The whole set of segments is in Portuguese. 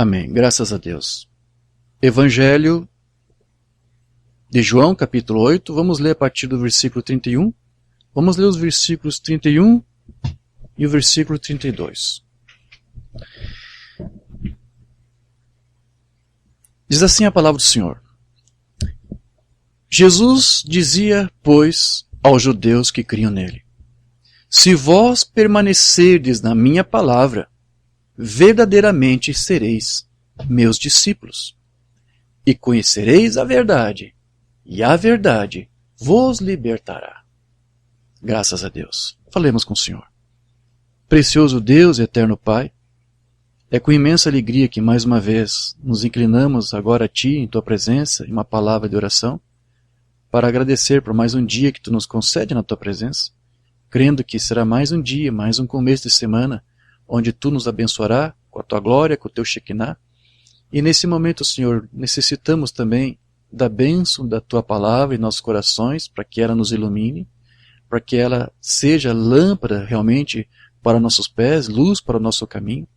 Amém. Graças a Deus. Evangelho de João, capítulo 8. Vamos ler a partir do versículo 31. Vamos ler os versículos 31 e o versículo 32. Diz assim a palavra do Senhor. Jesus dizia, pois, aos judeus que criam nele: Se vós permanecerdes na minha palavra, verdadeiramente sereis meus discípulos, e conhecereis a verdade, e a verdade vos libertará. Graças a Deus. Falemos com o Senhor. Precioso Deus e eterno Pai, é com imensa alegria que mais uma vez nos inclinamos agora a Ti, em Tua presença, em uma palavra de oração, para agradecer por mais um dia que Tu nos concede na Tua presença, crendo que será mais um dia, mais um começo de semana, onde Tu nos abençoará com a Tua glória, com o Teu Shekinah. E nesse momento, Senhor, necessitamos também da bênção da Tua palavra em nossos corações, para que ela nos ilumine, para que ela seja lâmpada realmente para nossos pés, luz para o nosso caminho,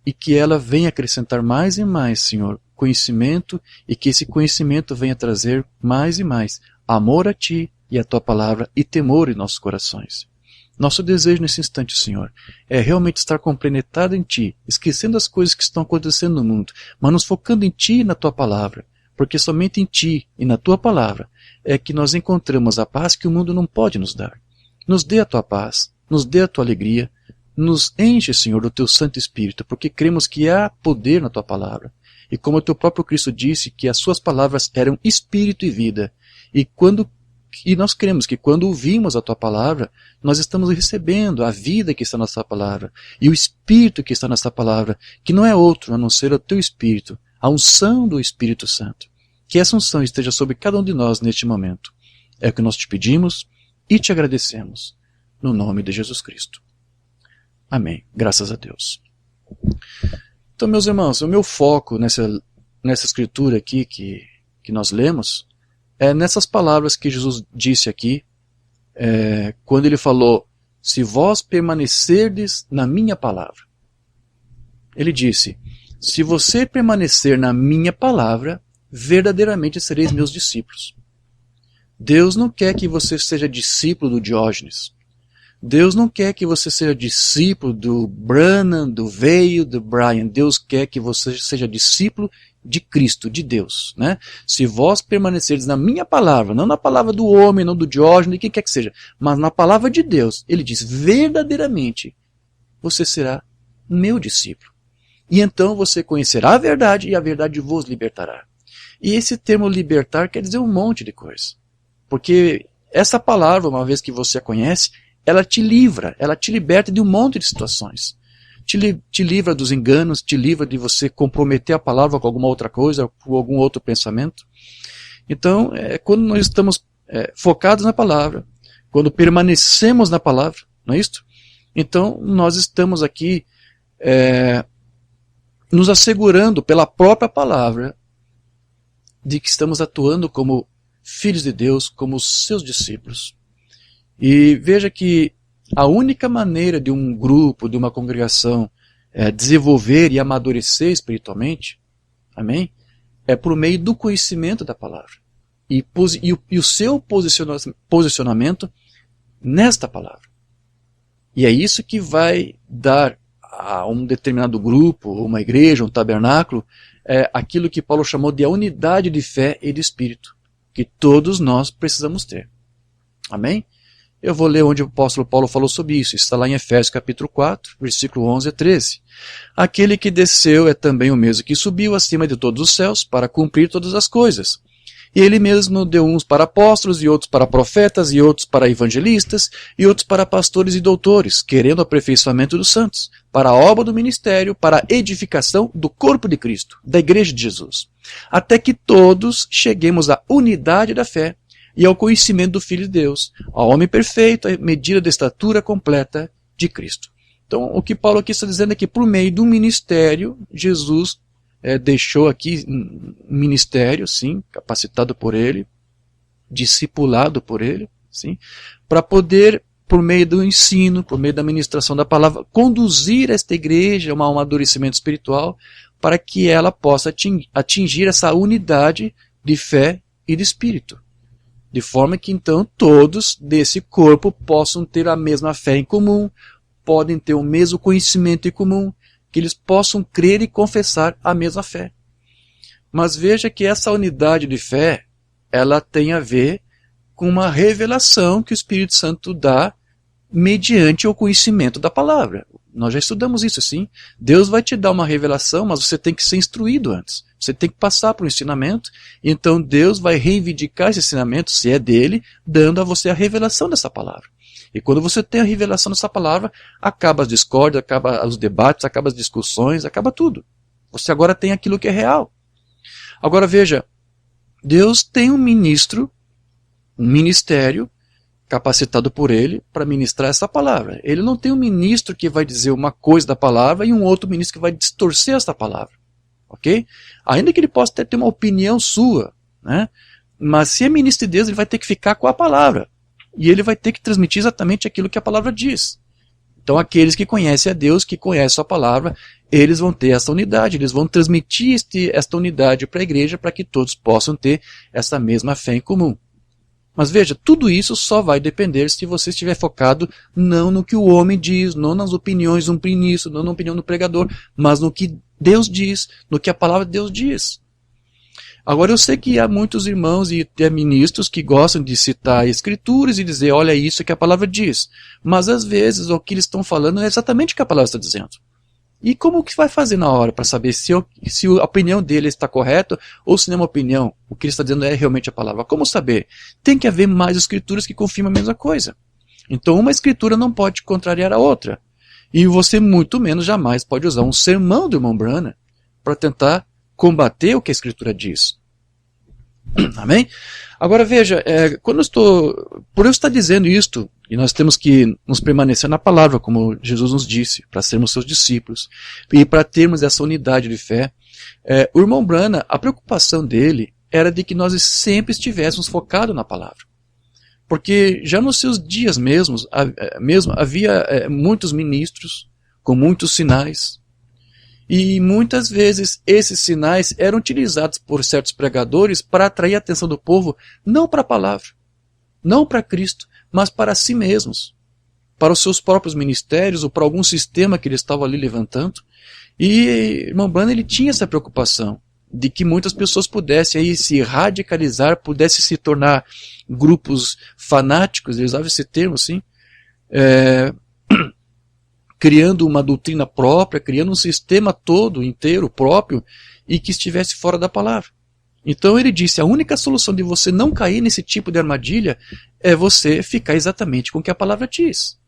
e que ela venha acrescentar mais e mais, Senhor, conhecimento, e que esse conhecimento venha trazer mais e mais amor a Ti e a Tua palavra e temor em nossos corações. Nosso desejo nesse instante, Senhor, é realmente estar compenetrado em Ti, esquecendo as coisas que estão acontecendo no mundo, mas nos focando em Ti e na Tua palavra, porque somente em Ti e na Tua palavra é que nós encontramos a paz que o mundo não pode nos dar. Nos dê a Tua paz, nos dê a Tua alegria, nos enche, Senhor, do Teu Santo Espírito, porque cremos que há poder na Tua palavra. E como o Teu próprio Cristo disse que as Suas palavras eram Espírito e vida, e nós cremos que quando ouvimos a Tua palavra, nós estamos recebendo a vida que está nessa palavra, e o Espírito que está nessa palavra, que não é outro a não ser o Teu Espírito, a unção do Espírito Santo. Que essa unção esteja sobre cada um de nós neste momento. É o que nós te pedimos e te agradecemos, no nome de Jesus Cristo. Amém. Graças a Deus. Então, meus irmãos, o meu foco nessa escritura aqui, que que nós lemos é nessas palavras que Jesus disse aqui, quando ele falou, se vós permanecerdes na minha palavra. Ele disse, se você permanecer na minha palavra, verdadeiramente sereis meus discípulos. Deus não quer que você seja discípulo do Diógenes. Deus não quer que você seja discípulo do Branham, do Veio, do Brian. Deus quer que você seja discípulo de Cristo, de Deus. Né? Se vós permanecerdes na minha palavra, não na palavra do homem, não do Diógenes, de quem quer que seja, mas na palavra de Deus, ele diz, verdadeiramente você será meu discípulo. E então você conhecerá a verdade e a verdade vos libertará. E esse termo libertar quer dizer um monte de coisa. Porque essa palavra, uma vez que você a conhece, ela te livra, ela te liberta de um monte de situações. Te livra dos enganos, te livra de você comprometer a palavra com alguma outra coisa, com algum outro pensamento. Então, quando nós estamos focados na palavra, quando permanecemos na palavra, não é isto? Então, nós estamos aqui nos assegurando pela própria palavra de que estamos atuando como filhos de Deus, como seus discípulos. E veja que a única maneira de um grupo, de uma congregação desenvolver e amadurecer espiritualmente, amém? É por meio do conhecimento da palavra. E o seu posicionamento nesta palavra. E é isso que vai dar a um determinado grupo, uma igreja, um tabernáculo, aquilo que Paulo chamou de a unidade de fé e de espírito, que todos nós precisamos ter. Amém? Eu vou ler onde o apóstolo Paulo falou sobre isso. Está lá em Efésios capítulo 4, versículo 11 a 13. Aquele que desceu é também o mesmo que subiu acima de todos os céus para cumprir todas as coisas. E ele mesmo deu uns para apóstolos, e outros para profetas, e outros para evangelistas, e outros para pastores e doutores, querendo o aperfeiçoamento dos santos, para a obra do ministério, para a edificação do corpo de Cristo, da igreja de Jesus, até que todos cheguemos à unidade da fé e ao conhecimento do Filho de Deus, ao homem perfeito, à medida da estatura completa de Cristo. Então, o que Paulo aqui está dizendo é que por meio do ministério, Jesus deixou aqui um ministério, sim, capacitado por ele, discipulado por ele, sim, para poder, por meio do ensino, por meio da ministração da palavra, conduzir esta igreja a um amadurecimento espiritual, para que ela possa atingir essa unidade de fé e de espírito. De forma que então todos desse corpo possam ter a mesma fé em comum, podem ter o mesmo conhecimento em comum, que eles possam crer e confessar a mesma fé. Mas veja que essa unidade de fé, ela tem a ver com uma revelação que o Espírito Santo dá mediante o conhecimento da palavra. Nós já estudamos isso, sim. Deus vai te dar uma revelação, mas você tem que ser instruído antes. Você tem que passar por um ensinamento, e então Deus vai reivindicar esse ensinamento, se é dele, dando a você a revelação dessa palavra. E quando você tem a revelação dessa palavra, acaba as discórdias, acaba os debates, acaba as discussões, acaba tudo. Você agora tem aquilo que é real. Agora veja, Deus tem um ministro, um ministério, capacitado por ele para ministrar essa palavra. Ele não tem um ministro que vai dizer uma coisa da palavra e um outro ministro que vai distorcer essa palavra. Ok? Ainda que ele possa ter uma opinião sua, né? Mas se é ministro de Deus, ele vai ter que ficar com a palavra. E ele vai ter que transmitir exatamente aquilo que a palavra diz. Então aqueles que conhecem a Deus, que conhecem a palavra, eles vão ter essa unidade, eles vão transmitir esta unidade para a igreja para que todos possam ter essa mesma fé em comum. Mas veja, tudo isso só vai depender se você estiver focado não no que o homem diz, não nas opiniões de um ministro, não na opinião do pregador, mas no que Deus diz, no que a palavra de Deus diz. Agora eu sei que há muitos irmãos e até ministros que gostam de citar escrituras e dizer, olha isso que a palavra diz. Mas às vezes o que eles estão falando é exatamente o que a palavra está dizendo. E como que vai fazer na hora para saber se a opinião dele está correta ou se não é uma opinião, o que ele está dizendo é realmente a palavra? Como saber? Tem que haver mais escrituras que confirmam a mesma coisa. Então uma escritura não pode contrariar a outra. E você muito menos jamais pode usar um sermão do irmão Branham para tentar combater o que a escritura diz. Amém? Agora veja, por eu estar dizendo isto, e nós temos que nos permanecer na palavra, como Jesus nos disse, para sermos seus discípulos, e para termos essa unidade de fé, o irmão Branham, a preocupação dele era de que nós sempre estivéssemos focados na palavra. Porque já nos seus dias mesmo havia muitos ministros com muitos sinais. E muitas vezes esses sinais eram utilizados por certos pregadores para atrair a atenção do povo, não para a palavra, não para Cristo, mas para si mesmos, para os seus próprios ministérios ou para algum sistema que eles estavam ali levantando. E irmão Branham, ele tinha essa preocupação de que muitas pessoas pudessem aí se radicalizar, pudessem se tornar grupos fanáticos, eles usavam esse termo assim, criando uma doutrina própria, criando um sistema todo, inteiro, próprio, e que estivesse fora da palavra. Então ele disse, a única solução de você não cair nesse tipo de armadilha é você ficar exatamente com o que a palavra diz.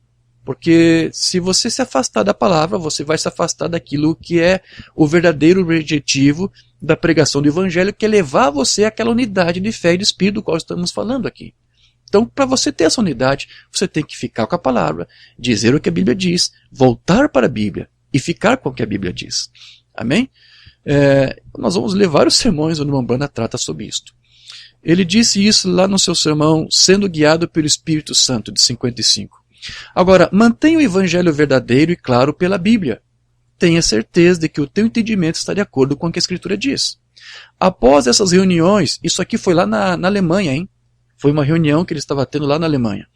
Porque se você se afastar da palavra, você vai se afastar daquilo que é o verdadeiro objetivo da pregação do evangelho, que é levar você àquela unidade de fé e de espírito do qual estamos falando aqui. Então, para você ter essa unidade, você tem que ficar com a palavra, dizer o que a Bíblia diz, voltar para a Bíblia e ficar com o que a Bíblia diz. Amém? Nós vamos ler vários sermões onde o irmão Branham trata sobre isto. Ele disse isso lá no seu sermão, Sendo Guiado pelo Espírito Santo, de 55. Agora, mantenha o evangelho verdadeiro e claro pela Bíblia. Tenha certeza de que o teu entendimento está de acordo com o que a Escritura diz. Após essas reuniões, isso aqui foi lá na Alemanha, hein? Foi uma reunião que ele estava tendo lá na Alemanha.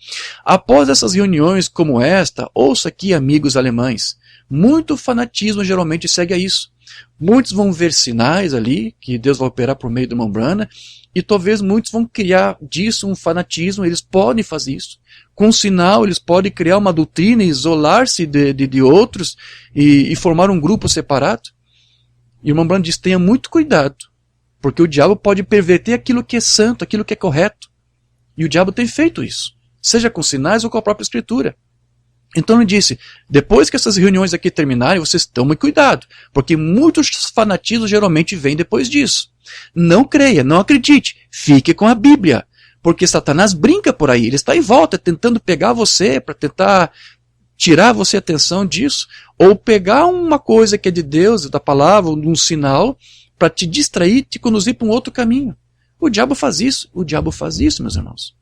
Após essas reuniões como esta, ouça aqui, amigos alemães, muito fanatismo geralmente segue a isso. Muitos vão ver sinais ali, que Deus vai operar por meio do irmão Branham, e talvez muitos vão criar disso um fanatismo, eles podem fazer isso. Com sinal, eles podem criar uma doutrina, isolar-se de outros e formar um grupo separado. E o irmão Branham diz, tenha muito cuidado, porque o diabo pode perverter aquilo que é santo, aquilo que é correto. E o diabo tem feito isso, seja com sinais ou com a própria Escritura. Então ele disse, depois que essas reuniões aqui terminarem, vocês tomem cuidado, porque muitos fanatismos geralmente vêm depois disso. Não creia, não acredite, fique com a Bíblia, porque Satanás brinca por aí, ele está em volta tentando pegar você, para tentar tirar você a atenção disso, ou pegar uma coisa que é de Deus, da palavra, um sinal, para te distrair, te conduzir para um outro caminho. O diabo faz isso, meus irmãos.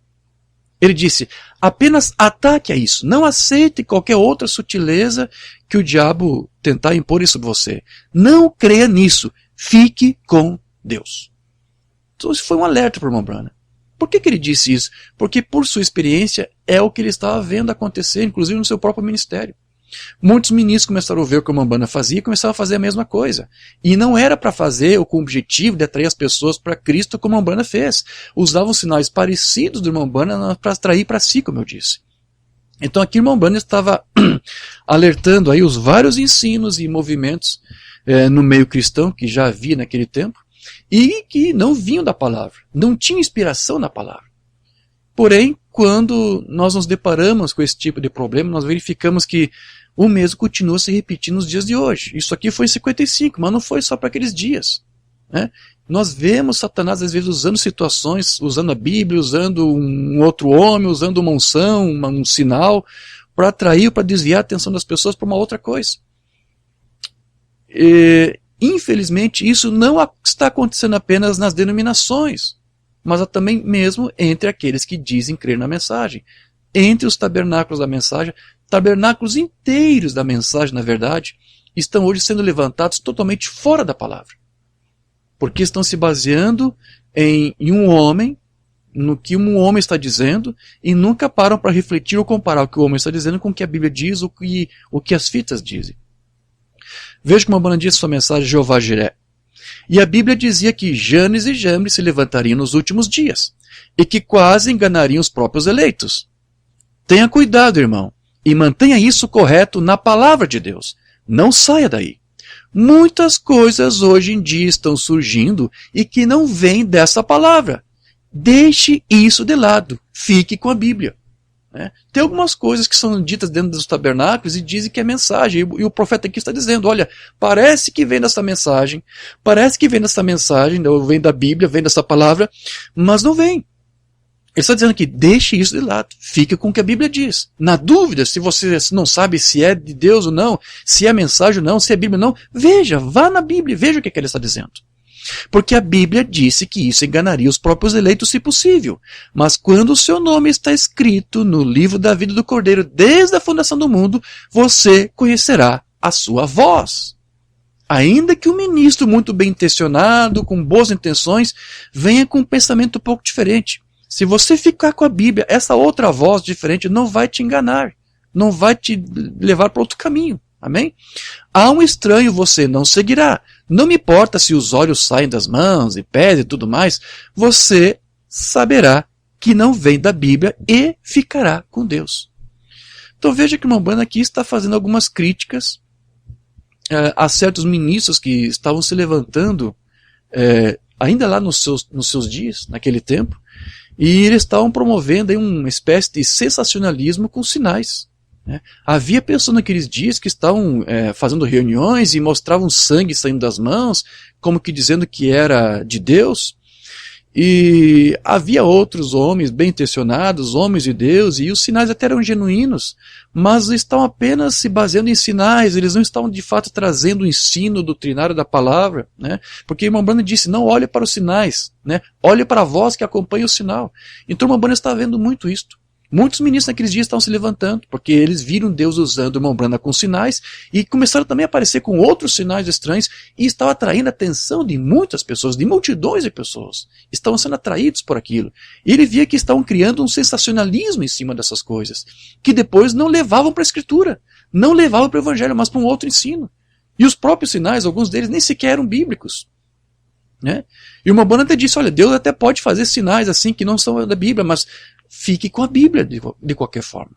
Ele disse, apenas ataque a isso, não aceite qualquer outra sutileza que o diabo tentar impor isso sobre você. Não creia nisso, fique com Deus. Então isso foi um alerta para o irmão Branham. Por que ele disse isso? Porque por sua experiência é o que ele estava vendo acontecer, inclusive no seu próprio ministério. Muitos ministros começaram a ver o que o irmão Branham fazia e começaram a fazer a mesma coisa. E não era para fazer ou com o objetivo de atrair as pessoas para Cristo como o irmão Branham fez. Usavam sinais parecidos do irmão Branham para atrair para si, como eu disse. Então aqui o irmão Branham estava alertando aí os vários ensinos e movimentos no meio cristão que já havia naquele tempo e que não vinham da palavra, não tinham inspiração na palavra. Porém, quando nós nos deparamos com esse tipo de problema, nós verificamos que o mesmo continua se repetindo nos dias de hoje. Isso aqui foi em 55, mas não foi só para aqueles dias. Né? Nós vemos Satanás às vezes usando situações, usando a Bíblia, usando um outro homem, usando uma unção, um sinal, para atrair, para desviar a atenção das pessoas para uma outra coisa. Infelizmente, isso não está acontecendo apenas nas denominações, mas também mesmo entre aqueles que dizem crer na mensagem. Entre os tabernáculos da mensagem, tabernáculos inteiros da mensagem, na verdade, estão hoje sendo levantados totalmente fora da palavra. Porque estão se baseando em um homem, no que um homem está dizendo, e nunca param para refletir ou comparar o que o homem está dizendo com o que a Bíblia diz, o que as fitas dizem. Veja como a Branham disse sua mensagem, Jeová Jiré. E a Bíblia dizia que Janes e Jambres se levantariam nos últimos dias, e que quase enganariam os próprios eleitos. Tenha cuidado, irmão, e mantenha isso correto na palavra de Deus. Não saia daí. Muitas coisas hoje em dia estão surgindo e que não vêm dessa palavra. Deixe isso de lado. Fique com a Bíblia. Tem algumas coisas que são ditas dentro dos tabernáculos e dizem que é mensagem. E o profeta aqui está dizendo, olha, parece que vem dessa mensagem, vem da Bíblia, vem dessa palavra, mas não vem. Ele está dizendo que deixe isso de lado, fique com o que a Bíblia diz. Na dúvida, se você não sabe se é de Deus ou não, se é mensagem ou não, se é Bíblia ou não, veja, vá na Bíblia, veja o que ele está dizendo. Porque a Bíblia disse que isso enganaria os próprios eleitos se possível. Mas quando o seu nome está escrito no livro da vida do Cordeiro desde a fundação do mundo, você conhecerá a sua voz. Ainda que um ministro muito bem intencionado, com boas intenções, venha com um pensamento um pouco diferente. Se você ficar com a Bíblia, essa outra voz diferente não vai te enganar, não vai te levar para outro caminho. Amém? A um estranho você não seguirá. Não me importa se os olhos saem das mãos e pés e tudo mais, você saberá que não vem da Bíblia e ficará com Deus. Então veja que o Umbanda aqui está fazendo algumas críticas a certos ministros que estavam se levantando ainda lá nos seus dias, naquele tempo, e eles estavam promovendo aí uma espécie de sensacionalismo com sinais. Havia pessoas naqueles dias que estavam fazendo reuniões e mostravam sangue saindo das mãos, como que dizendo que era de Deus. E havia outros homens bem intencionados, homens de Deus, e os sinais até eram genuínos, mas estavam apenas se baseando em sinais, eles não estavam de fato trazendo o ensino doutrinário da palavra, porque o irmão Branham disse, não olhe para os sinais, olhe para a voz que acompanha o sinal. Então o irmão Branham está vendo muito isto. Muitos ministros naqueles dias estavam se levantando, porque eles viram Deus usando o irmão Branham com sinais, e começaram também a aparecer com outros sinais estranhos, e estava atraindo a atenção de muitas pessoas, de multidões de pessoas. Estavam sendo atraídos por aquilo. E ele via que estavam criando um sensacionalismo em cima dessas coisas, que depois não levavam para a Escritura, não levavam para o Evangelho, mas para um outro ensino. E os próprios sinais, alguns deles nem sequer eram bíblicos. E o irmão Branham até disse, olha, Deus até pode fazer sinais assim que não são da Bíblia, mas fique com a Bíblia de qualquer forma.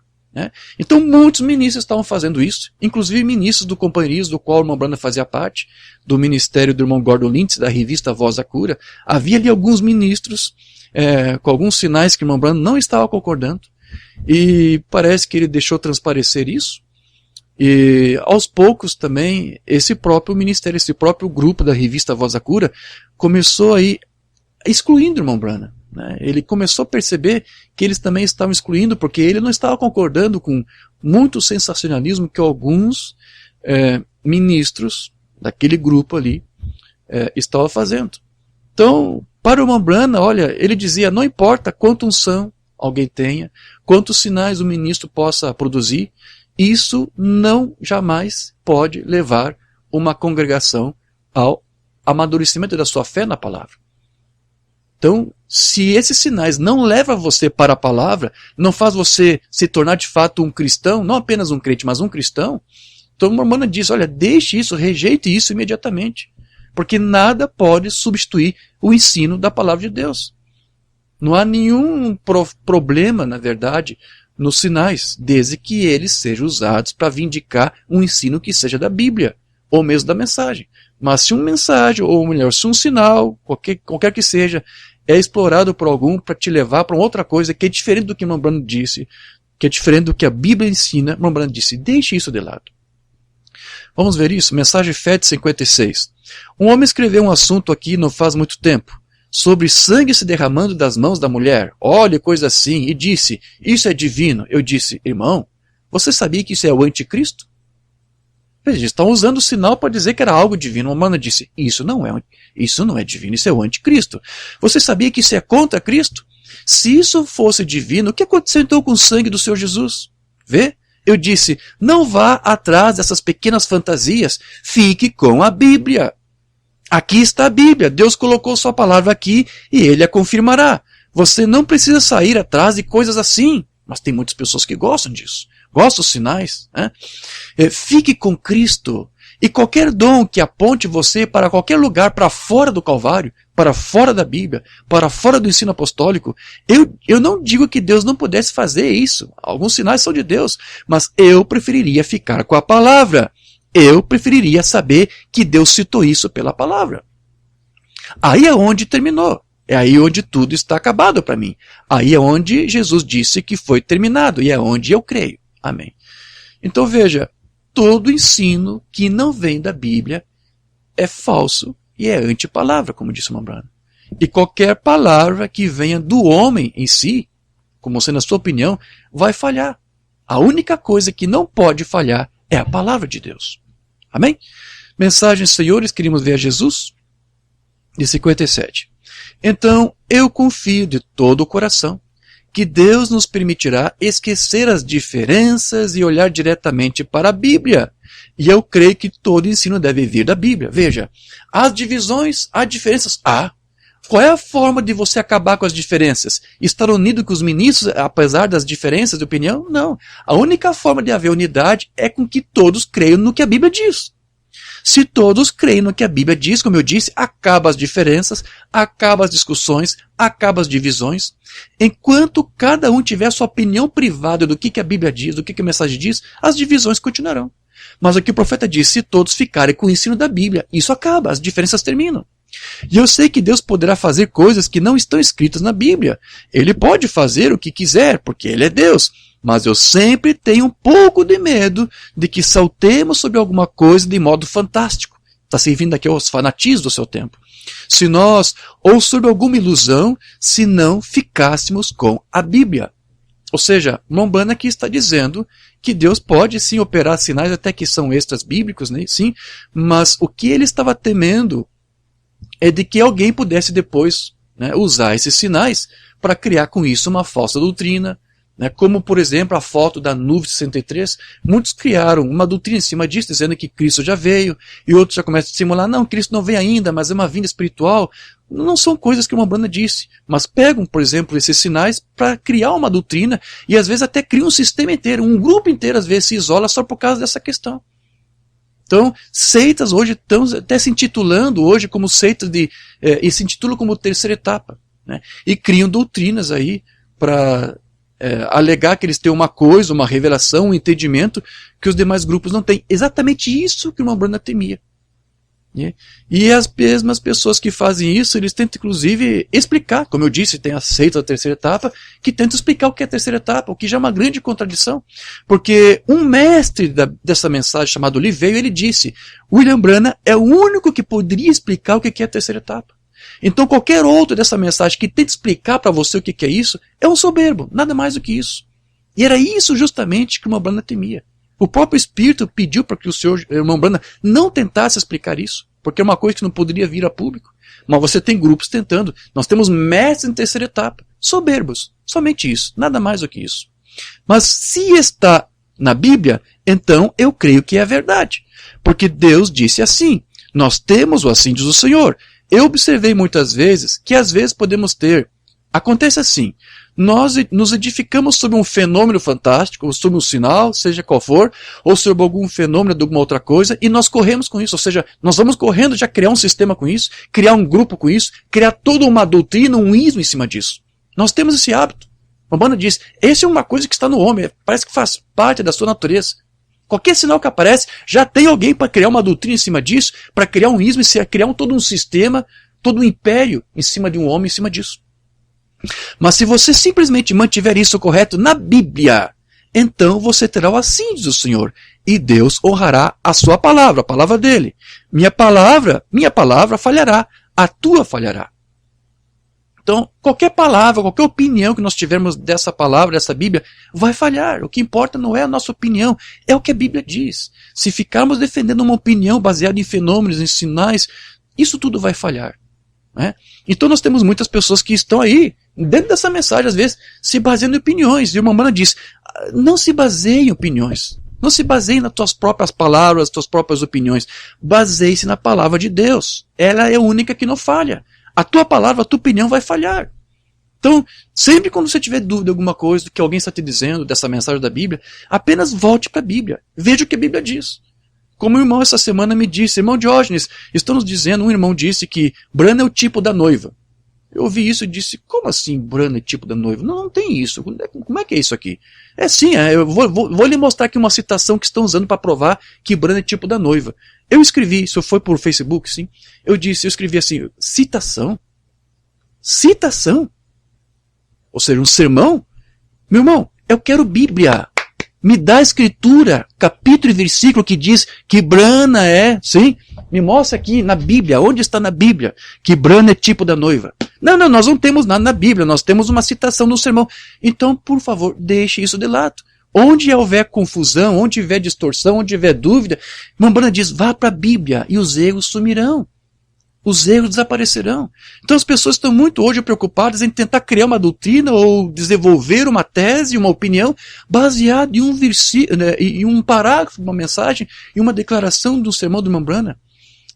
Então muitos ministros estavam fazendo isso, inclusive ministros do companheirismo do qual o irmão Branham fazia parte, do ministério do irmão Gordon Lindsay, da revista Voz da Cura. Havia ali alguns ministros com alguns sinais que o irmão Branham não estava concordando, e parece que ele deixou transparecer isso. E aos poucos também esse próprio ministério, esse próprio grupo da revista Voz da Cura começou aí excluindo o irmão Branham. Ele começou a perceber que eles também estavam excluindo, porque ele não estava concordando com muito sensacionalismo que alguns ministros daquele grupo ali estavam fazendo. Então, para o irmão Branham, olha, ele dizia, não importa quanta unção alguém tenha, quantos sinais o ministro possa produzir, isso não jamais pode levar uma congregação ao amadurecimento da sua fé na palavra. Então, se esses sinais não levam você para a palavra, não faz você se tornar de fato um cristão, não apenas um crente, mas um cristão, então o irmão diz, olha, deixe isso, rejeite isso imediatamente, porque nada pode substituir o ensino da palavra de Deus. Não há nenhum problema, na verdade, nos sinais, desde que eles sejam usados para vindicar um ensino que seja da Bíblia, ou mesmo da mensagem. Mas se uma mensagem, ou melhor, se um sinal, qualquer que seja, é explorado por algum para te levar para outra coisa que é diferente do que o irmão Branham disse, que é diferente do que a Bíblia ensina, o irmão Branham disse, deixe isso de lado. Vamos ver isso, mensagem FET 56. Um homem escreveu um assunto aqui não faz muito tempo, sobre sangue se derramando das mãos da mulher, olha, coisa assim, e disse, isso é divino. Eu disse, irmão, você sabia que isso é o anticristo? Eles estão usando o sinal para dizer que era algo divino. O humano disse, isso não é divino, isso é o anticristo. Você sabia que isso é contra Cristo? Se isso fosse divino, o que aconteceu então com o sangue do Senhor Jesus? Vê? Eu disse, não vá atrás dessas pequenas fantasias, fique com a Bíblia. Aqui está a Bíblia, Deus colocou sua palavra aqui e Ele a confirmará. Você não precisa sair atrás de coisas assim, mas tem muitas pessoas que gostam disso, gostam dos sinais. Fique com Cristo, e qualquer dom que aponte você para qualquer lugar, para fora do Calvário, para fora da Bíblia, para fora do ensino apostólico, eu não digo que Deus não pudesse fazer isso, alguns sinais são de Deus, mas eu preferiria ficar com a palavra. Eu preferiria saber que Deus citou isso pela palavra. Aí é onde terminou. É aí onde tudo está acabado para mim. Aí é onde Jesus disse que foi terminado. E é onde eu creio. Amém. Então veja, todo ensino que não vem da Bíblia é falso e é antipalavra, como disse o irmão Branham. E qualquer palavra que venha do homem em si, como sendo a sua opinião, vai falhar. A única coisa que não pode falhar é a palavra de Deus. Amém? Mensagem, senhores, queríamos ver a Jesus. de 57. Então, eu confio de todo o coração que Deus nos permitirá esquecer as diferenças e olhar diretamente para a Bíblia. E eu creio que todo ensino deve vir da Bíblia. Veja, as divisões, há diferenças. Qual é a forma de você acabar com as diferenças? Estar unido com os ministros, apesar das diferenças de opinião? Não. A única forma de haver unidade é com que todos creiam no que a Bíblia diz. Se todos creem no que a Bíblia diz, como eu disse, acaba as diferenças, acaba as discussões, acaba as divisões. Enquanto cada um tiver sua opinião privada do que a Bíblia diz, do que a mensagem diz, as divisões continuarão. Mas o que o profeta diz, se todos ficarem com o ensino da Bíblia, isso acaba, as diferenças terminam. E eu sei que Deus poderá fazer coisas que não estão escritas na Bíblia. Ele pode fazer o que quiser, porque Ele é Deus. Mas eu sempre tenho um pouco de medo de que saltemos sobre alguma coisa de modo fantástico. Está servindo aqui aos fanatismos do seu tempo. Ou sobre alguma ilusão, se não ficássemos com a Bíblia. Ou seja, Lombana aqui está dizendo que Deus pode sim operar sinais até que são extras bíblicos, né? Sim, mas o que ele estava temendo é de que alguém pudesse depois, né, usar esses sinais para criar com isso uma falsa doutrina, né, como por exemplo a foto da nuvem 63, muitos criaram uma doutrina em cima disso, dizendo que Cristo já veio, e outros já começam a simular, não, Cristo não veio ainda, mas é uma vinda espiritual. Não são coisas que uma banda disse, mas pegam, por exemplo, esses sinais para criar uma doutrina, e às vezes até criam um sistema inteiro, um grupo inteiro às vezes se isola só por causa dessa questão. Então, seitas hoje estão até se intitulando hoje como seitas e se intitulam como terceira etapa, né? E criam doutrinas aí para alegar que eles têm uma coisa, uma revelação, um entendimento que os demais grupos não têm. Exatamente isso que o irmão Branham temia. Né? E as mesmas pessoas que fazem isso, eles tentam inclusive explicar, como eu disse, tem a seita da terceira etapa, que tenta explicar o que é a terceira etapa, o que já é uma grande contradição. Porque um mestre dessa mensagem chamado Livio, ele disse, William Branham é o único que poderia explicar o que é a terceira etapa. Então qualquer outro dessa mensagem que tenta explicar para você o que é isso, é um soberbo, nada mais do que isso. E era isso justamente que o irmão Branham temia. O próprio Espírito pediu para que o irmão Branham não tentasse explicar isso, porque é uma coisa que não poderia vir a público. Mas você tem grupos tentando. Nós temos mestres em terceira etapa, soberbos, somente isso, nada mais do que isso. Mas se está na Bíblia, então eu creio que é verdade. Porque Deus disse assim, nós temos o assim diz o Senhor. Eu observei muitas vezes que às vezes podemos ter, acontece assim, nós nos edificamos sobre um fenômeno fantástico, ou sobre um sinal, seja qual for, ou sobre algum fenômeno de alguma outra coisa, e nós corremos com isso, ou seja, nós vamos correndo já criar um sistema com isso, criar um grupo com isso, criar toda uma doutrina, um ismo em cima disso. Nós temos esse hábito. A banda diz, essa é uma coisa que está no homem, parece que faz parte da sua natureza. Qualquer sinal que aparece, já tem alguém para criar uma doutrina em cima disso, para criar um ismo, criar todo um sistema, todo um império em cima de um homem, em cima disso. Mas se você simplesmente mantiver isso correto na Bíblia, então você terá o assim diz o Senhor, e Deus honrará a sua palavra, a palavra dele. Minha palavra falhará, a tua falhará. Então, qualquer palavra, qualquer opinião que nós tivermos dessa palavra, dessa Bíblia, vai falhar. O que importa não é a nossa opinião, é o que a Bíblia diz. Se ficarmos defendendo uma opinião baseada em fenômenos, em sinais, isso tudo vai falhar. Né? Então nós temos muitas pessoas que estão aí, dentro dessa mensagem, às vezes, se baseando em opiniões. E o irmão diz, não se baseie em opiniões. Não se baseie nas tuas próprias palavras, nas tuas próprias opiniões. Baseie-se na palavra de Deus. Ela é a única que não falha. A tua palavra, a tua opinião vai falhar. Então, sempre quando você tiver dúvida de alguma coisa, do que alguém está te dizendo, dessa mensagem da Bíblia, apenas volte para a Bíblia. Veja o que a Bíblia diz. Como o irmão essa semana me disse, irmão Diógenes, estão nos dizendo, um irmão disse que Branham é o tipo da noiva. Eu ouvi isso e disse, como assim Branham é tipo da noiva? Não, não tem isso. Como é que é isso aqui? É sim, eu vou lhe mostrar aqui uma citação que estão usando para provar que Branham é tipo da noiva. Eu escrevi, isso foi por Facebook, sim. Eu escrevi assim, citação? Citação? Ou seja, um sermão? Meu irmão, eu quero Bíblia. Me dá a escritura, capítulo e versículo que diz que Branham é, sim? Me mostra aqui na Bíblia, onde está na Bíblia, que Branham é tipo da noiva. Não, nós não temos nada na Bíblia, nós temos uma citação no sermão. Então, por favor, deixe isso de lado. Onde houver confusão, onde houver distorção, onde houver dúvida, irmão Branham diz, vá para a Bíblia e os erros sumirão. os erros desaparecerão. Então as pessoas estão muito hoje preocupadas em tentar criar uma doutrina ou desenvolver uma tese, uma opinião, baseada em um versículo, né, em um parágrafo, uma mensagem, em uma declaração do sermão do irmão Branham.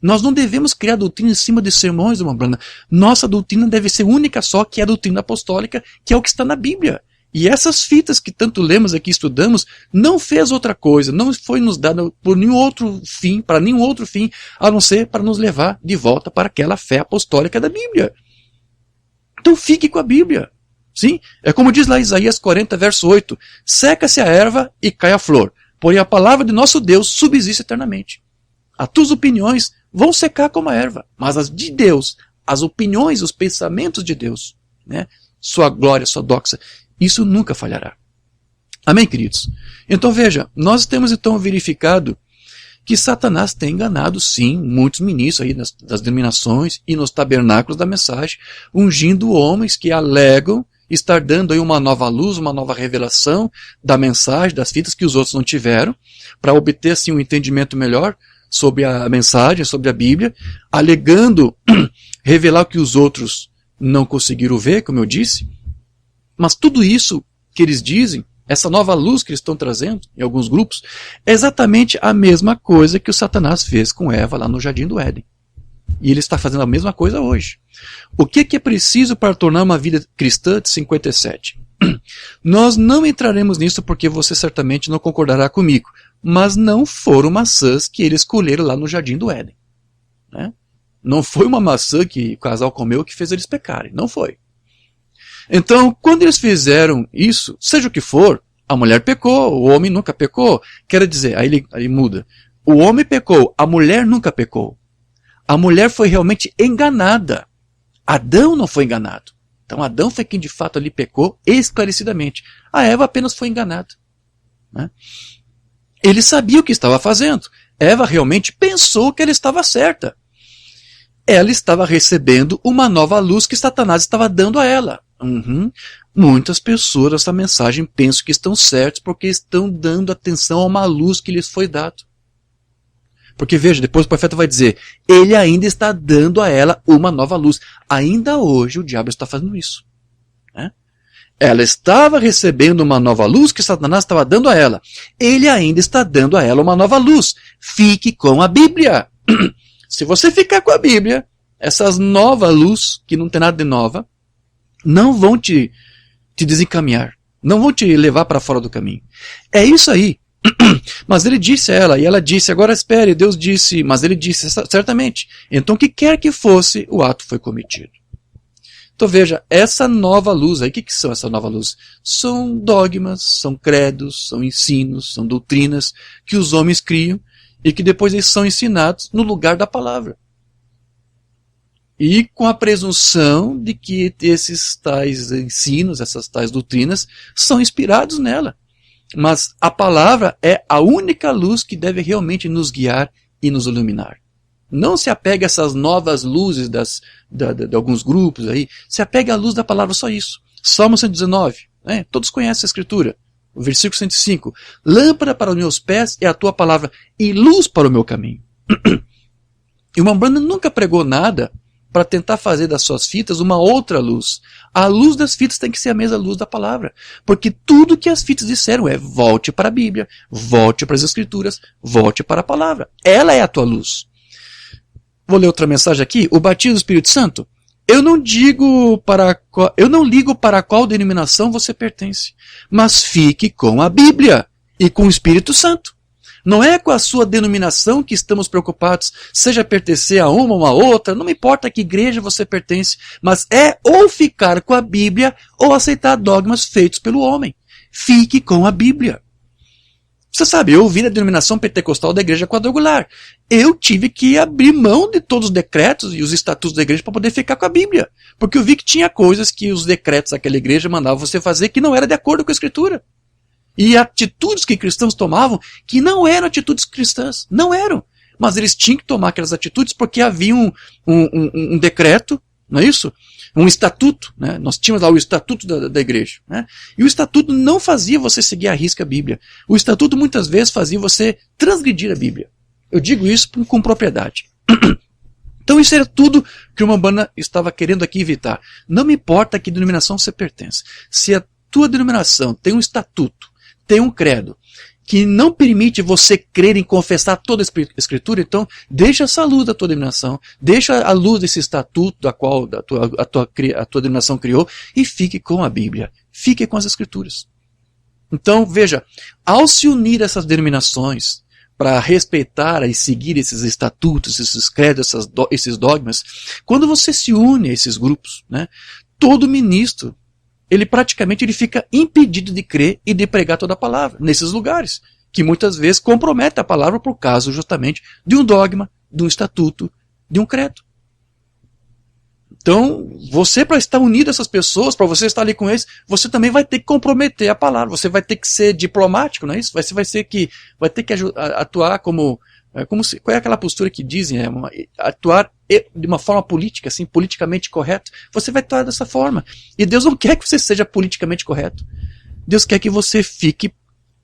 Nós não devemos criar doutrina em cima de sermões do irmão Branham. Nossa doutrina deve ser única só, que é a doutrina apostólica, que é o que está na Bíblia. E essas fitas que tanto lemos aqui, estudamos, não fez outra coisa, não foi nos dado por nenhum outro fim, para nenhum outro fim, a não ser para nos levar de volta para aquela fé apostólica da Bíblia. Então fique com a Bíblia. Sim? É como diz lá Isaías 40, verso 8, seca-se a erva e cai a flor, porém a palavra de nosso Deus subsiste eternamente. As tuas opiniões vão secar como a erva, mas as de Deus, as opiniões, os pensamentos de Deus, né? Sua glória, sua doxa, isso nunca falhará. Amém, queridos? Então veja, nós temos então verificado que Satanás tem enganado sim muitos ministros aí das denominações e nos tabernáculos da mensagem, ungindo homens que alegam estar dando aí uma nova luz, uma nova revelação da mensagem, das fitas que os outros não tiveram, para obter assim um entendimento melhor sobre a mensagem, sobre a Bíblia, alegando revelar o que os outros não conseguiram ver, como eu disse. Mas tudo isso que eles dizem, essa nova luz que eles estão trazendo em alguns grupos, é exatamente a mesma coisa que o Satanás fez com Eva lá no Jardim do Éden. E ele está fazendo a mesma coisa hoje. O que é preciso para tornar uma vida cristã de 57? Nós não entraremos nisso porque você certamente não concordará comigo, mas não foram maçãs que eles colheram lá no Jardim do Éden. Né? Não foi uma maçã que o casal comeu que fez eles pecarem. Não foi. Então, quando eles fizeram isso, seja o que for, a mulher pecou, o homem nunca pecou. Quer dizer, aí muda. O homem pecou, a mulher nunca pecou. A mulher foi realmente enganada. Adão não foi enganado. Então Adão foi quem de fato ali pecou esclarecidamente. A Eva apenas foi enganada. Né? Ele sabia o que estava fazendo. Eva realmente pensou que ela estava certa. Ela estava recebendo uma nova luz que Satanás estava dando a ela. Muitas pessoas nessa mensagem pensam que estão certos porque estão dando atenção a uma luz que lhes foi dado. Porque veja, depois o profeta vai dizer, ele ainda está dando a ela uma nova luz. Ainda hoje o diabo está fazendo isso. Né? Ela estava recebendo uma nova luz que Satanás estava dando a ela. Ele ainda está dando a ela uma nova luz. Fique com a Bíblia. Se você ficar com a Bíblia, essas novas luz, que não tem nada de nova, não vão te desencaminhar. Não vão te levar para fora do caminho. É isso aí. Mas ele disse a ela, e ela disse, agora espere, Deus disse, mas ele disse, certamente. Então, o que quer que fosse, o ato foi cometido. Então veja, essa nova luz aí, o que são essa nova luz? São dogmas, são credos, são ensinos, são doutrinas que os homens criam e que depois eles são ensinados no lugar da palavra. E com a presunção de que esses tais ensinos, essas tais doutrinas, são inspirados nela. Mas a palavra é a única luz que deve realmente nos guiar e nos iluminar. Não se apegue a essas novas luzes de alguns grupos aí. Se apegue à luz da palavra, só isso. Salmo 119. Né? Todos conhecem a escritura. O versículo 105. Lâmpada para os meus pés é a tua palavra e luz para o meu caminho. E o irmão Branham nunca pregou nada para tentar fazer das suas fitas uma outra luz. A luz das fitas tem que ser a mesma luz da palavra. Porque tudo que as fitas disseram é volte para a Bíblia, volte para as Escrituras, volte para a palavra. Ela é a tua luz. Vou ler outra mensagem aqui. O batismo do Espírito Santo. Eu não ligo para qual denominação você pertence, mas fique com a Bíblia e com o Espírito Santo. Não é com a sua denominação que estamos preocupados, seja pertencer a uma ou a outra, não importa a que igreja você pertence, mas é ou ficar com a Bíblia ou aceitar dogmas feitos pelo homem. Fique com a Bíblia. Você sabe, eu vim da denominação pentecostal da igreja quadrangular. Eu tive que abrir mão de todos os decretos e os estatutos da igreja para poder ficar com a Bíblia. Porque eu vi que tinha coisas que os decretos daquela igreja mandavam você fazer que não era de acordo com a Escritura. E atitudes que cristãos tomavam que não eram atitudes cristãs. Não eram. Mas eles tinham que tomar aquelas atitudes porque havia um decreto, não é isso? Um estatuto. Né? Nós tínhamos lá o estatuto da igreja. Né? E o estatuto não fazia você seguir à risca a Bíblia. O estatuto muitas vezes fazia você transgredir a Bíblia. Eu digo isso com propriedade. Então Então isso era tudo que o Umbanda estava querendo aqui evitar. Não me importa a que denominação você pertence. Se a tua denominação tem um estatuto, tem um credo, que não permite você crer em confessar toda a Escritura, então deixa essa luz da tua denominação, deixa a luz desse estatuto da qual a tua denominação criou e fique com a Bíblia, fique com as Escrituras. Então, veja, ao se unir essas denominações para respeitar e seguir esses estatutos, esses credos, esses dogmas, quando você se une a esses grupos, né, todo ministro, ele praticamente fica impedido de crer e de pregar toda a palavra nesses lugares, que muitas vezes compromete a palavra por causa justamente de um dogma, de um estatuto, de um credo. Então, você para estar unido a essas pessoas, para você estar ali com eles, você também vai ter que comprometer a palavra, você vai ter que ser diplomático, não é isso? Você vai ter que atuar como qual é aquela postura que dizem? Atuar de uma forma política, assim, politicamente correto. Você vai atuar dessa forma. E Deus não quer que você seja politicamente correto. Deus quer que você fique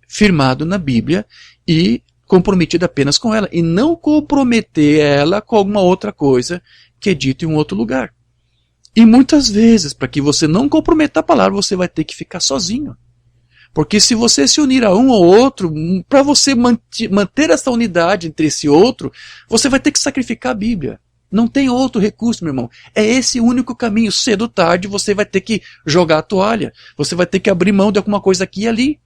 firmado na Bíblia e comprometido apenas com ela. E não comprometer ela com alguma outra coisa que é dito em um outro lugar. E muitas vezes, para que você não comprometa a palavra, você vai ter que ficar sozinho. Porque se você se unir a um ou outro, para você manter essa unidade entre esse outro, você vai ter que sacrificar a Bíblia. Não tem outro recurso, meu irmão. É esse o único caminho. Cedo ou tarde você vai ter que jogar a toalha. Você vai ter que abrir mão de alguma coisa aqui e ali.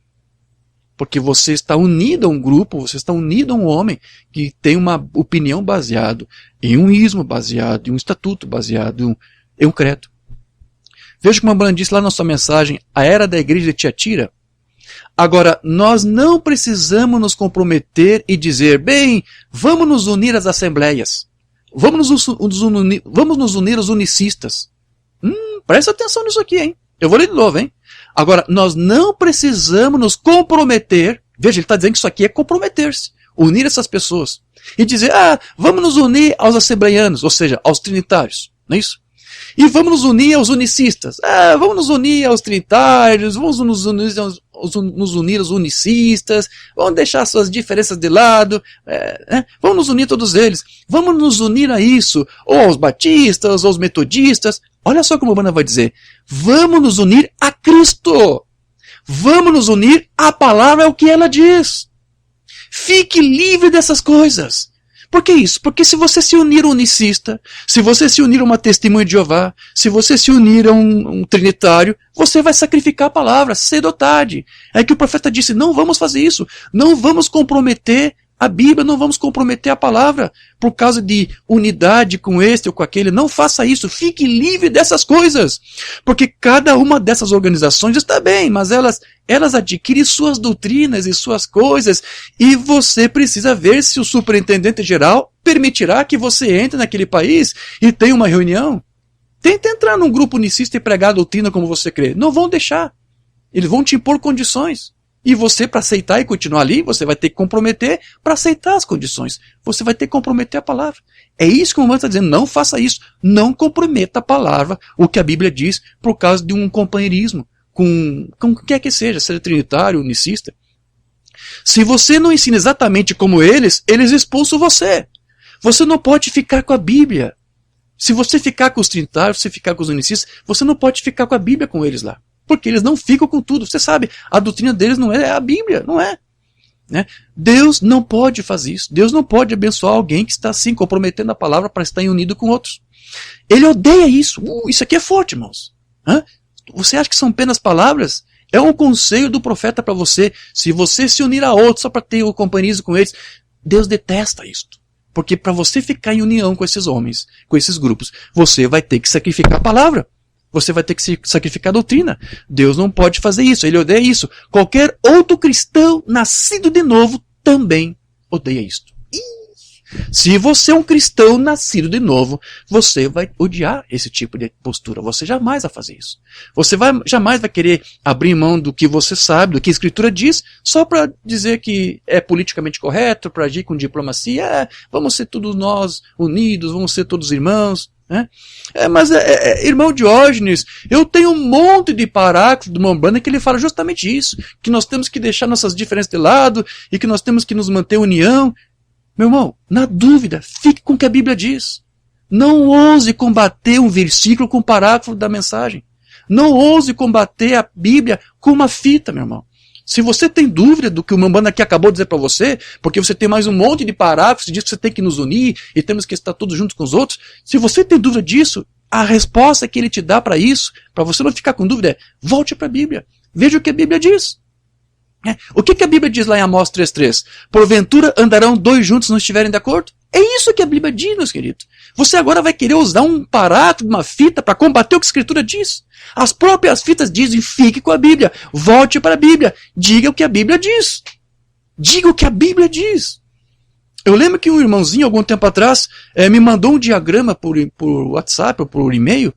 Porque você está unido a um grupo, você está unido a um homem que tem uma opinião baseada em um ismo, baseado em um estatuto, baseado em um credo. Veja como a Umbanda disse lá na sua mensagem, a era da igreja de Tiatira. Agora, nós não precisamos nos comprometer e dizer, bem, vamos nos unir às assembleias. Vamos nos unir aos unicistas. Presta atenção nisso aqui, hein? Eu vou ler de novo, hein? Agora, nós não precisamos nos comprometer. Veja, ele está dizendo que isso aqui é comprometer-se. Unir essas pessoas. E dizer, vamos nos unir aos assembleianos, ou seja, aos trinitários. Não é isso? E vamos nos unir aos unicistas. Vamos nos unir aos trinitários, vamos nos unir aos unicistas, vamos deixar suas diferenças de lado, vamos nos unir a todos eles. Vamos nos unir a isso, ou aos batistas, ou aos metodistas. Olha só como a Umbanda vai dizer. Vamos nos unir a Cristo. Vamos nos unir à palavra, é o que ela diz. Fique livre dessas coisas. Por que isso? Porque se você se unir a um unicista, se você se unir a uma testemunha de Jeová, se você se unir a um trinitário, você vai sacrificar a palavra, cedo ou tarde. É que o profeta disse, não vamos fazer isso, não vamos comprometer a Bíblia, não vamos comprometer a palavra por causa de unidade com este ou com aquele. Não faça isso, fique livre dessas coisas. Porque cada uma dessas organizações está bem, mas elas adquirem suas doutrinas e suas coisas, e você precisa ver se o superintendente geral permitirá que você entre naquele país e tenha uma reunião. Tenta entrar num grupo unicista e pregar a doutrina como você crê. Não vão deixar. Eles vão te impor condições. E você, para aceitar e continuar ali, você vai ter que comprometer para aceitar as condições. Você vai ter que comprometer a palavra. É isso que o Umbanda está dizendo. Não faça isso. Não comprometa a palavra, o que a Bíblia diz, por causa de um companheirismo com o que quer que seja trinitário, unicista. Se você não ensina exatamente como eles expulsam você. Você não pode ficar com a Bíblia. Se você ficar com os trinitários, se ficar com os unicistas, você não pode ficar com a Bíblia com eles lá. Porque eles não ficam com tudo. Você sabe, a doutrina deles não é a Bíblia, não é. Né? Deus não pode fazer isso. Deus não pode abençoar alguém que está assim, comprometendo a palavra para estar unido com outros. Ele odeia isso. Isso aqui é forte, irmãos. Você acha que são apenas palavras? É um conselho do profeta para você. Se você se unir a outros só para ter o companheirismo com eles, Deus detesta isso. Porque para você ficar em união com esses homens, com esses grupos, você vai ter que sacrificar a palavra. Você vai ter que sacrificar a doutrina. Deus não pode fazer isso. Ele odeia isso. Qualquer outro cristão nascido de novo também odeia isto. Se você é um cristão nascido de novo, você vai odiar esse tipo de postura. Você jamais vai fazer isso. Você jamais vai querer abrir mão do que você sabe, do que a Escritura diz, só para dizer que é politicamente correto, para agir com diplomacia. Vamos ser todos nós unidos, vamos ser todos irmãos. Mas irmão Diógenes, eu tenho um monte de parágrafos do Umbanda que ele fala justamente isso, que nós temos que deixar nossas diferenças de lado e que nós temos que nos manter em união. Meu irmão, na dúvida, fique com o que a Bíblia diz. Não ouse combater um versículo com um parágrafo da mensagem. Não ouse combater a Bíblia com uma fita, meu irmão. Se você tem dúvida do que o Mambanda aqui acabou de dizer para você, porque você tem mais um monte de parágrafos e diz que você tem que nos unir e temos que estar todos juntos com os outros, se você tem dúvida disso, a resposta que ele te dá para isso, para você não ficar com dúvida, é volte para a Bíblia. Veja o que a Bíblia diz. O que a Bíblia diz lá em Amós 3,3? Porventura andarão dois juntos se não estiverem de acordo? É isso que a Bíblia diz, meus queridos. Você agora vai querer usar um parágrafo, uma fita, para combater o que a Escritura diz. As próprias fitas dizem, fique com a Bíblia, volte para a Bíblia, diga o que a Bíblia diz. Diga o que a Bíblia diz. Eu lembro que um irmãozinho, algum tempo atrás, me mandou um diagrama por WhatsApp ou por e-mail,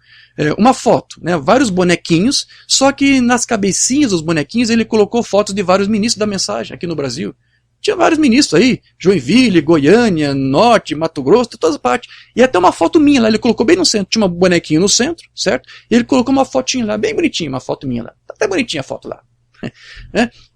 uma foto, né, vários bonequinhos, só que nas cabecinhas dos bonequinhos ele colocou fotos de vários ministros da mensagem aqui no Brasil. Tinha vários ministros aí, Joinville, Goiânia, Norte, Mato Grosso, de todas as partes. E até uma foto minha lá, ele colocou bem no centro, tinha um bonequinho no centro, certo? E ele colocou uma fotinha lá, bem bonitinha, uma foto minha lá. Tá até bonitinha a foto lá.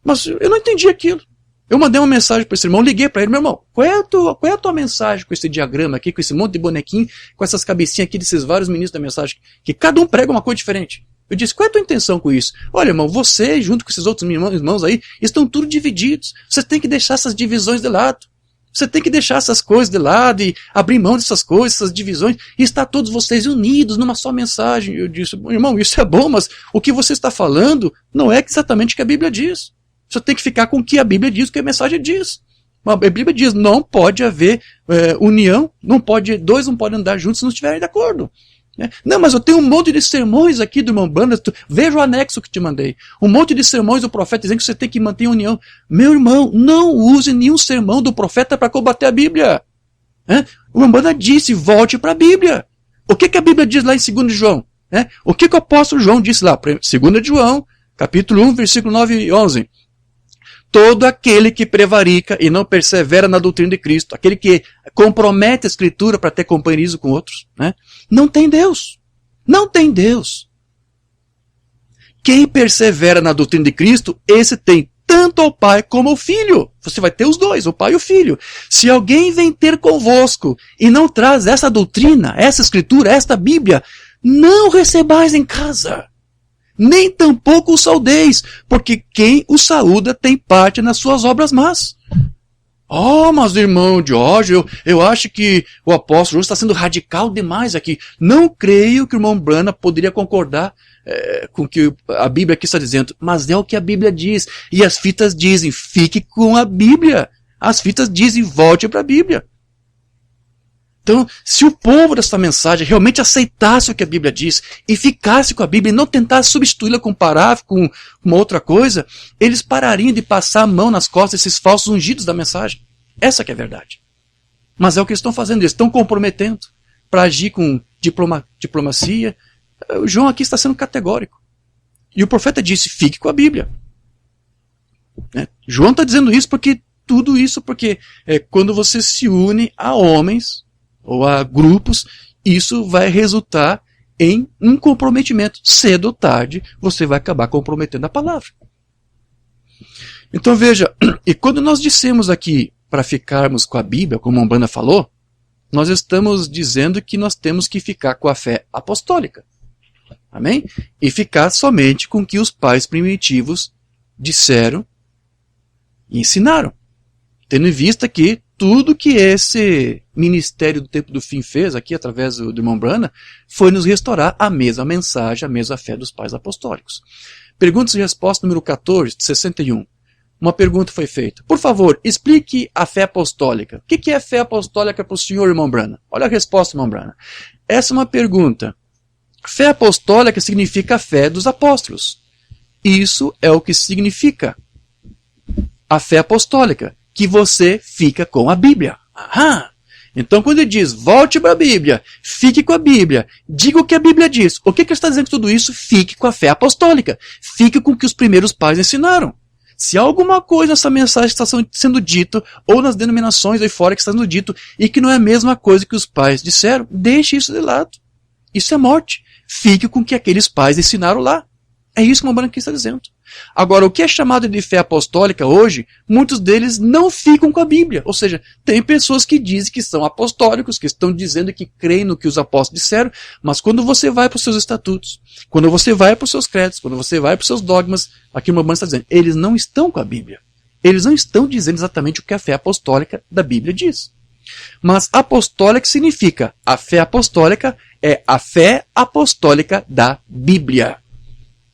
Mas eu não entendi aquilo. Eu mandei uma mensagem para esse irmão, liguei para ele, meu irmão, qual é a tua mensagem com esse diagrama aqui, com esse monte de bonequinho, com essas cabecinhas aqui desses vários ministros da mensagem, que cada um prega uma coisa diferente. Eu disse, qual é a tua intenção com isso? Olha, irmão, você, junto com esses outros irmãos aí, estão tudo divididos. Você tem que deixar essas divisões de lado. Você tem que deixar essas coisas de lado e abrir mão dessas coisas, essas divisões, e estar todos vocês unidos numa só mensagem. Eu disse, irmão, isso é bom, mas o que você está falando não é exatamente o que a Bíblia diz. Você tem que ficar com o que a Bíblia diz, o que a mensagem diz. A Bíblia diz, não pode haver união, dois não podem andar juntos se não estiverem de acordo. Não, mas eu tenho um monte de sermões aqui do irmão Banda, veja o anexo que te mandei. Um monte de sermões do profeta dizendo que você tem que manter a união. Meu irmão, não use nenhum sermão do profeta para combater a Bíblia. O irmão Banda disse, volte para a Bíblia. O que a Bíblia diz lá em 2 de João? O que o apóstolo João disse lá? 2 de João, capítulo 1, versículo 9 e 11. Todo aquele que prevarica e não persevera na doutrina de Cristo, aquele que compromete a Escritura para ter companheirismo com outros, não tem Deus. Não tem Deus. Quem persevera na doutrina de Cristo, esse tem tanto ao Pai como ao Filho. Você vai ter os dois, o Pai e o Filho. Se alguém vem ter convosco e não traz essa doutrina, essa Escritura, esta Bíblia, não recebais em casa. Nem tampouco o saudeis, porque quem o saúda tem parte nas suas obras más. Mas irmão Jorge, eu acho que o apóstolo João está sendo radical demais aqui. Não creio que o irmão Brana poderia concordar com o que a Bíblia aqui está dizendo, mas é o que a Bíblia diz. E as fitas dizem, fique com a Bíblia. As fitas dizem, volte para a Bíblia. Então, se o povo dessa mensagem realmente aceitasse o que a Bíblia diz e ficasse com a Bíblia e não tentasse substituí-la com um parágrafo, com uma outra coisa, eles parariam de passar a mão nas costas desses falsos ungidos da mensagem. Essa que é a verdade. Mas é o que eles estão fazendo, eles estão comprometendo para agir com diplomacia. O João aqui está sendo categórico. E o profeta disse, fique com a Bíblia. João está dizendo isso porque quando você se une a homens ou a grupos, isso vai resultar em um comprometimento. Cedo ou tarde, você vai acabar comprometendo a palavra. Então veja, e quando nós dissemos aqui para ficarmos com a Bíblia, como a Umbanda falou, nós estamos dizendo que nós temos que ficar com a fé apostólica. Amém? E ficar somente com o que os pais primitivos disseram e ensinaram. Tendo em vista que tudo que esse ministério do tempo do fim fez, aqui através do irmão Brana, foi nos restaurar a mesma mensagem, a mesma fé dos pais apostólicos. Perguntas e respostas número 14, 61. Uma pergunta foi feita. Por favor, explique a fé apostólica. O que é fé apostólica para o senhor, irmão Brana? Olha a resposta, irmão Brana. Essa é uma pergunta. Fé apostólica significa a fé dos apóstolos. Isso é o que significa a fé apostólica, que você fica com a Bíblia. Então quando ele diz, volte para a Bíblia, fique com a Bíblia, diga o que a Bíblia diz. O que ele está dizendo com tudo isso? Fique com a fé apostólica. Fique com o que os primeiros pais ensinaram. Se há alguma coisa nessa mensagem que está sendo dito, ou nas denominações aí fora que está sendo dito, e que não é a mesma coisa que os pais disseram, deixe isso de lado. Isso é morte. Fique com o que aqueles pais ensinaram lá. É isso que o Irmão Branco está dizendo. Agora, o que é chamado de fé apostólica hoje, muitos deles não ficam com a Bíblia. Ou seja, tem pessoas que dizem que são apostólicos, que estão dizendo que creem no que os apóstolos disseram, mas quando você vai para os seus estatutos, quando você vai para os seus credos, quando você vai para os seus dogmas, aqui o Irmão Branco está dizendo, eles não estão com a Bíblia. Eles não estão dizendo exatamente o que a fé apostólica da Bíblia diz. Mas apostólica significa, a fé apostólica é a fé apostólica da Bíblia.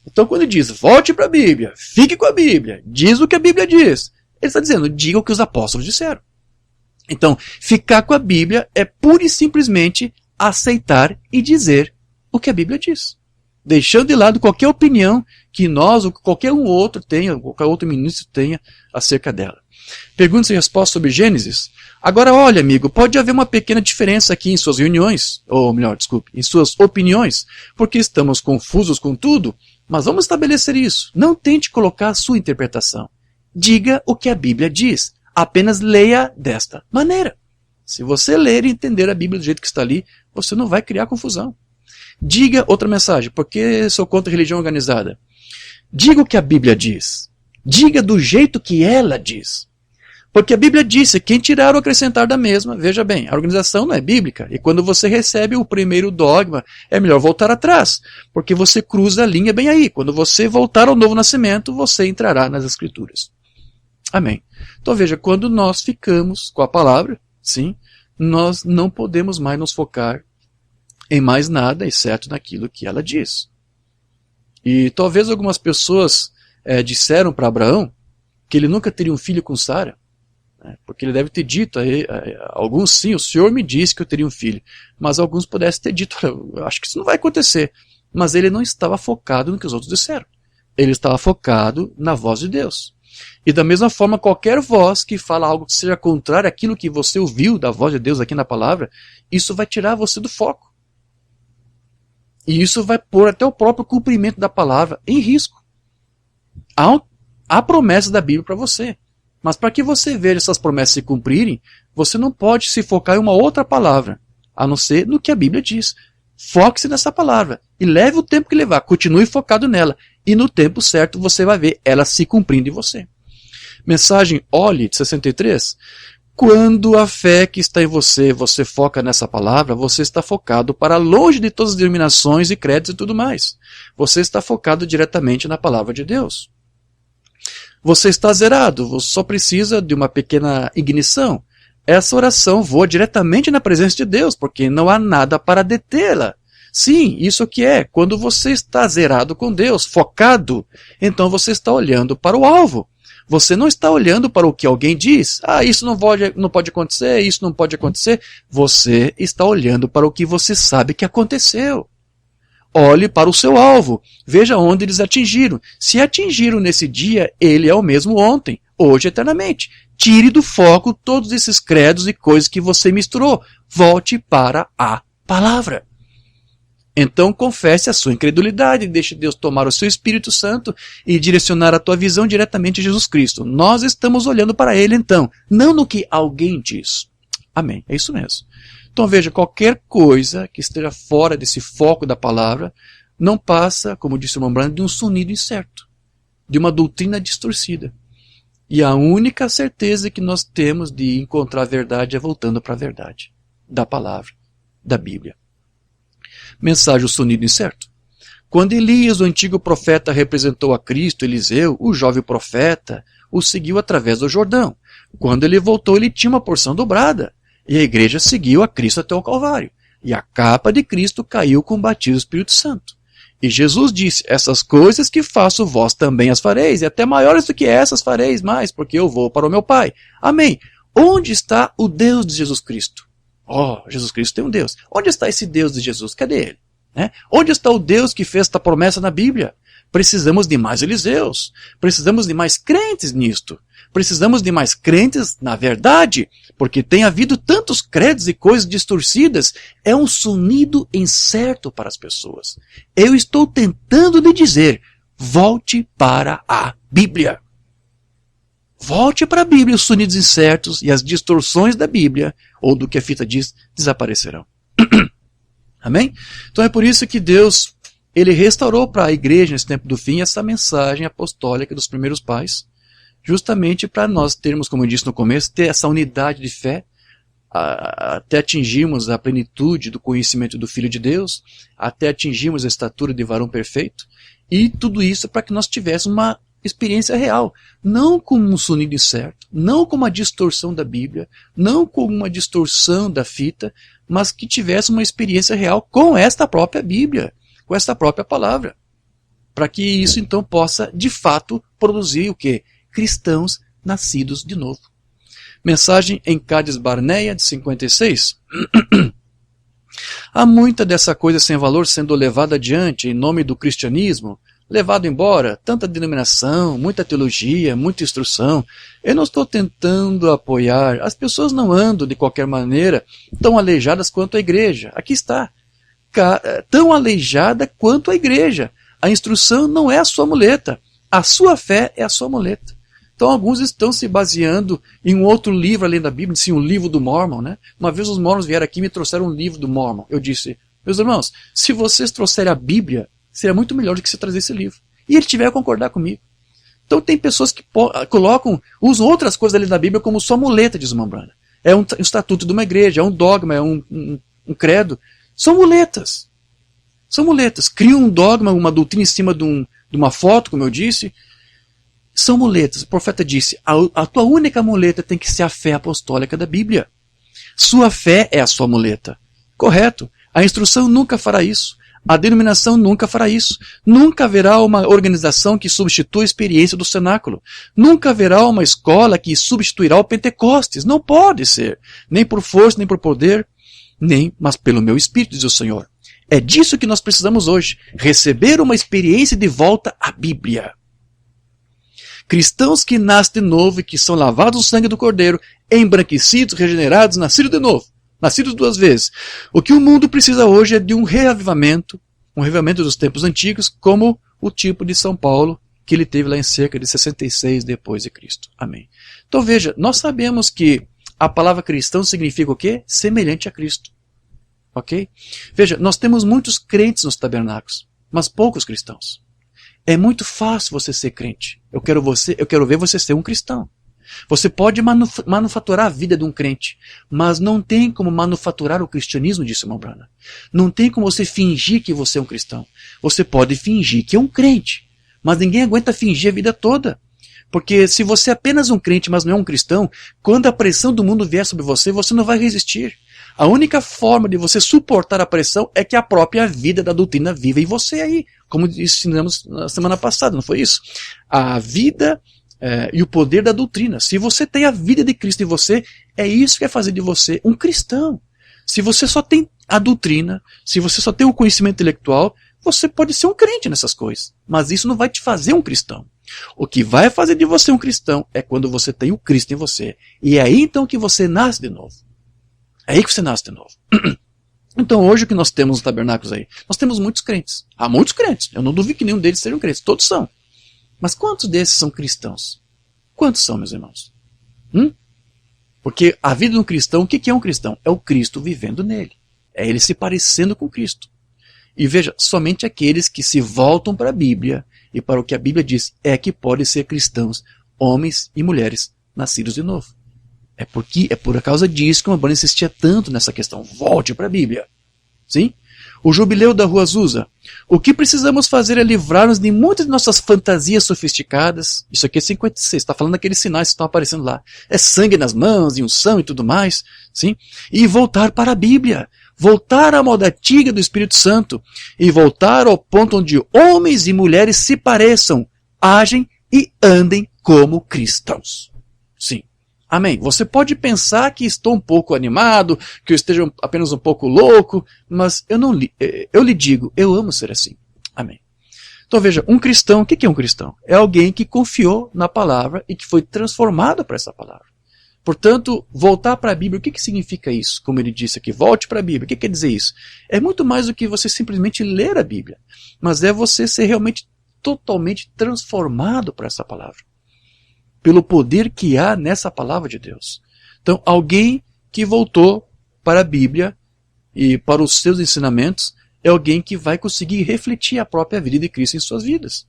Então quando ele diz, volte para a Bíblia, fique com a Bíblia, diz o que a Bíblia diz, ele está dizendo, diga o que os apóstolos disseram. Então, ficar com a Bíblia é pura e simplesmente aceitar e dizer o que a Bíblia diz. Deixando de lado qualquer opinião que nós ou qualquer um outro tenha, qualquer outro ministro tenha acerca dela. Perguntas e respostas sobre Gênesis. Agora, olha, amigo, pode haver uma pequena diferença aqui em suas reuniões, ou melhor, desculpe, em suas opiniões, porque estamos confusos com tudo, mas vamos estabelecer isso. Não tente colocar a sua interpretação. Diga o que a Bíblia diz. Apenas leia desta maneira. Se você ler e entender a Bíblia do jeito que está ali, você não vai criar confusão. Diga outra mensagem, porque sou contra a religião organizada. Diga o que a Bíblia diz. Diga do jeito que ela diz. Porque a Bíblia disse, quem tirar ou acrescentar da mesma, veja bem, a organização não é bíblica. E quando você recebe o primeiro dogma, é melhor voltar atrás. Porque você cruza a linha bem aí. Quando você voltar ao novo nascimento, você entrará nas Escrituras. Amém. Então veja, quando nós ficamos com a palavra, sim, nós não podemos mais nos focar em mais nada, exceto naquilo que ela diz. E talvez algumas pessoas disseram para Abraão que ele nunca teria um filho com Sara, porque ele deve ter dito, alguns sim, o Senhor me disse que eu teria um filho, mas alguns pudessem ter dito, eu acho que isso não vai acontecer. Mas ele não estava focado no que os outros disseram. Ele estava focado na voz de Deus. E da mesma forma, qualquer voz que fala algo que seja contrário àquilo que você ouviu da voz de Deus aqui na palavra, isso vai tirar você do foco. E isso vai pôr até o próprio cumprimento da palavra em risco. Há promessas da Bíblia para você. Mas para que você veja essas promessas se cumprirem, você não pode se focar em uma outra palavra, a não ser no que a Bíblia diz. Foque-se nessa palavra e leve o tempo que levar, continue focado nela. E no tempo certo você vai ver ela se cumprindo em você. Mensagem Olhe, de 63. Quando a fé que está em você, você foca nessa palavra, você está focado para longe de todas as denominações e credos e tudo mais. Você está focado diretamente na palavra de Deus. Você está zerado, você só precisa de uma pequena ignição. Essa oração voa diretamente na presença de Deus, porque não há nada para detê-la. Sim, isso que é. Quando você está zerado com Deus, focado, então você está olhando para o alvo. Você não está olhando para o que alguém diz. Isso não pode acontecer, isso não pode acontecer. Você está olhando para o que você sabe que aconteceu. Olhe para o seu alvo. Veja onde eles atingiram. Se atingiram nesse dia, ele é o mesmo ontem, hoje eternamente. Tire do foco todos esses credos e coisas que você misturou. Volte para a palavra. Então confesse a sua incredulidade, deixe Deus tomar o seu Espírito Santo e direcionar a tua visão diretamente a Jesus Cristo. Nós estamos olhando para Ele então, não no que alguém diz. Amém, é isso mesmo. Então veja, qualquer coisa que esteja fora desse foco da palavra não passa, como disse o irmão Branco, de um sonido incerto, de uma doutrina distorcida. E a única certeza que nós temos de encontrar a verdade é voltando para a verdade da palavra, da Bíblia. Mensagem o sonido incerto. Quando Elias, o antigo profeta, representou a Cristo, Eliseu, o jovem profeta, o seguiu através do Jordão. Quando ele voltou, ele tinha uma porção dobrada. E a igreja seguiu a Cristo até o Calvário. E a capa de Cristo caiu com o batismo do Espírito Santo. E Jesus disse, essas coisas que faço vós também as fareis, e até maiores do que essas fareis mais, porque eu vou para o meu Pai. Amém. Onde está o Deus de Jesus Cristo? Jesus Cristo tem um Deus. Onde está esse Deus de Jesus? Cadê ele? Onde está o Deus que fez esta promessa na Bíblia? Precisamos de mais Eliseus. Precisamos de mais crentes nisto. Precisamos de mais crentes na verdade, porque tem havido tantos credos e coisas distorcidas. É um sonido incerto para as pessoas. Eu estou tentando lhe dizer, volte para a Bíblia. Volte para a Bíblia, os sonidos incertos e as distorções da Bíblia, ou do que a fita diz, desaparecerão. Amém? Então é por isso que Deus ele restaurou para a igreja nesse tempo do fim essa mensagem apostólica dos primeiros pais, justamente para nós termos, como eu disse no começo, ter essa unidade de fé, até atingirmos a plenitude do conhecimento do Filho de Deus, até atingirmos a estatura de varão perfeito, e tudo isso para que nós tivéssemos uma experiência real, não como um sonido incerto, não como uma distorção da Bíblia, não como uma distorção da fita, mas que tivesse uma experiência real com esta própria Bíblia, com esta própria palavra, para que isso então possa de fato produzir o quê? Cristãos nascidos de novo. Mensagem em Cádiz Barneia, de 56. Há muita dessa coisa sem valor sendo levada adiante em nome do cristianismo, levado embora, tanta denominação, muita teologia, muita instrução. Eu não estou tentando apoiar. As pessoas não andam, de qualquer maneira, tão aleijadas quanto a igreja. Aqui está. Tão aleijada quanto a igreja. A instrução não é a sua muleta. A sua fé é a sua muleta. Então alguns estão se baseando em um outro livro além da Bíblia, sim, o livro do Mormon, né? Uma vez os Mormons vieram aqui e me trouxeram um livro do Mormon. Eu disse, meus irmãos, se vocês trouxerem a Bíblia, seria muito melhor do que você trazer esse livro. E ele tiver a concordar comigo. Então tem pessoas que usam outras coisas ali da Bíblia como sua muleta, diz o Mambrana. É um estatuto de uma igreja, é um dogma, é um credo. São muletas. São muletas. Criam um dogma, uma doutrina em cima de uma foto, como eu disse. São muletas. O profeta disse, a tua única muleta tem que ser a fé apostólica da Bíblia. Sua fé é a sua muleta. Correto. A instrução nunca fará isso. A denominação nunca fará isso. Nunca haverá uma organização que substitua a experiência do cenáculo. Nunca haverá uma escola que substituirá o Pentecostes. Não pode ser. Nem por força, nem por poder, mas pelo meu Espírito, diz o Senhor. É disso que nós precisamos hoje. Receber uma experiência de volta à Bíblia. Cristãos que nascem de novo e que são lavados no sangue do Cordeiro, embranquecidos, regenerados, nascidos de novo. Nascidos duas vezes. O que o mundo precisa hoje é de um reavivamento dos tempos antigos, como o tipo de São Paulo que ele teve lá em cerca de 66 depois de Cristo. Amém. Então veja, nós sabemos que a palavra cristão significa o quê? Semelhante a Cristo. Ok? Veja, nós temos muitos crentes nos tabernáculos, mas poucos cristãos. É muito fácil você ser crente. Eu quero ver você ser um cristão. Você pode manufaturar a vida de um crente, mas não tem como manufaturar o cristianismo, disse Mambrana. Não tem como você fingir que você é um cristão. Você pode fingir que é um crente, mas ninguém aguenta fingir a vida toda. Porque se você é apenas um crente, mas não é um cristão, quando a pressão do mundo vier sobre você, você não vai resistir. A única forma de você suportar a pressão é que a própria vida da doutrina viva em você aí, como ensinamos na semana passada, não foi isso? A vida e o poder da doutrina. Se você tem a vida de Cristo em você, é isso que vai fazer de você um cristão. Se você só tem a doutrina, se você só tem o conhecimento intelectual, você pode ser um crente nessas coisas, mas isso não vai te fazer um cristão. O que vai fazer de você um cristão é quando você tem o Cristo em você. E é aí então que você nasce de novo. É aí que você nasce de novo. Então hoje o que nós temos nos tabernáculos aí? Nós temos muitos crentes. Há muitos crentes. Eu não duvido que nenhum deles sejam crentes. Todos são. Mas quantos desses são cristãos? Quantos são, meus irmãos? Porque a vida de um cristão, o que é um cristão? É o Cristo vivendo nele. É ele se parecendo com Cristo. E veja, somente aqueles que se voltam para a Bíblia e para o que a Bíblia diz é que podem ser cristãos, homens e mulheres nascidos de novo. É por causa disso que o Mambrana insistia tanto nessa questão. Volte para a Bíblia. Sim? O jubileu da Rua Azusa. O que precisamos fazer é livrar-nos de muitas de nossas fantasias sofisticadas. Isso aqui é 56, está falando daqueles sinais que estão aparecendo lá. É sangue nas mãos, e unção e tudo mais. Sim? E voltar para a Bíblia. Voltar à moda antiga do Espírito Santo. E voltar ao ponto onde homens e mulheres se pareçam, agem e andem como cristãos. Sim. Amém. Você pode pensar que estou um pouco animado, que eu esteja apenas um pouco louco, mas eu lhe digo, eu amo ser assim. Amém. Então veja, um cristão, o que é um cristão? É alguém que confiou na palavra e que foi transformado para essa palavra. Portanto, voltar para a Bíblia, o que significa isso? Como ele disse aqui, volte para a Bíblia. O que quer dizer isso? É muito mais do que você simplesmente ler a Bíblia, mas é você ser realmente totalmente transformado para essa palavra. Pelo poder que há nessa palavra de Deus. Então, alguém que voltou para a Bíblia e para os seus ensinamentos é alguém que vai conseguir refletir a própria vida de Cristo em suas vidas.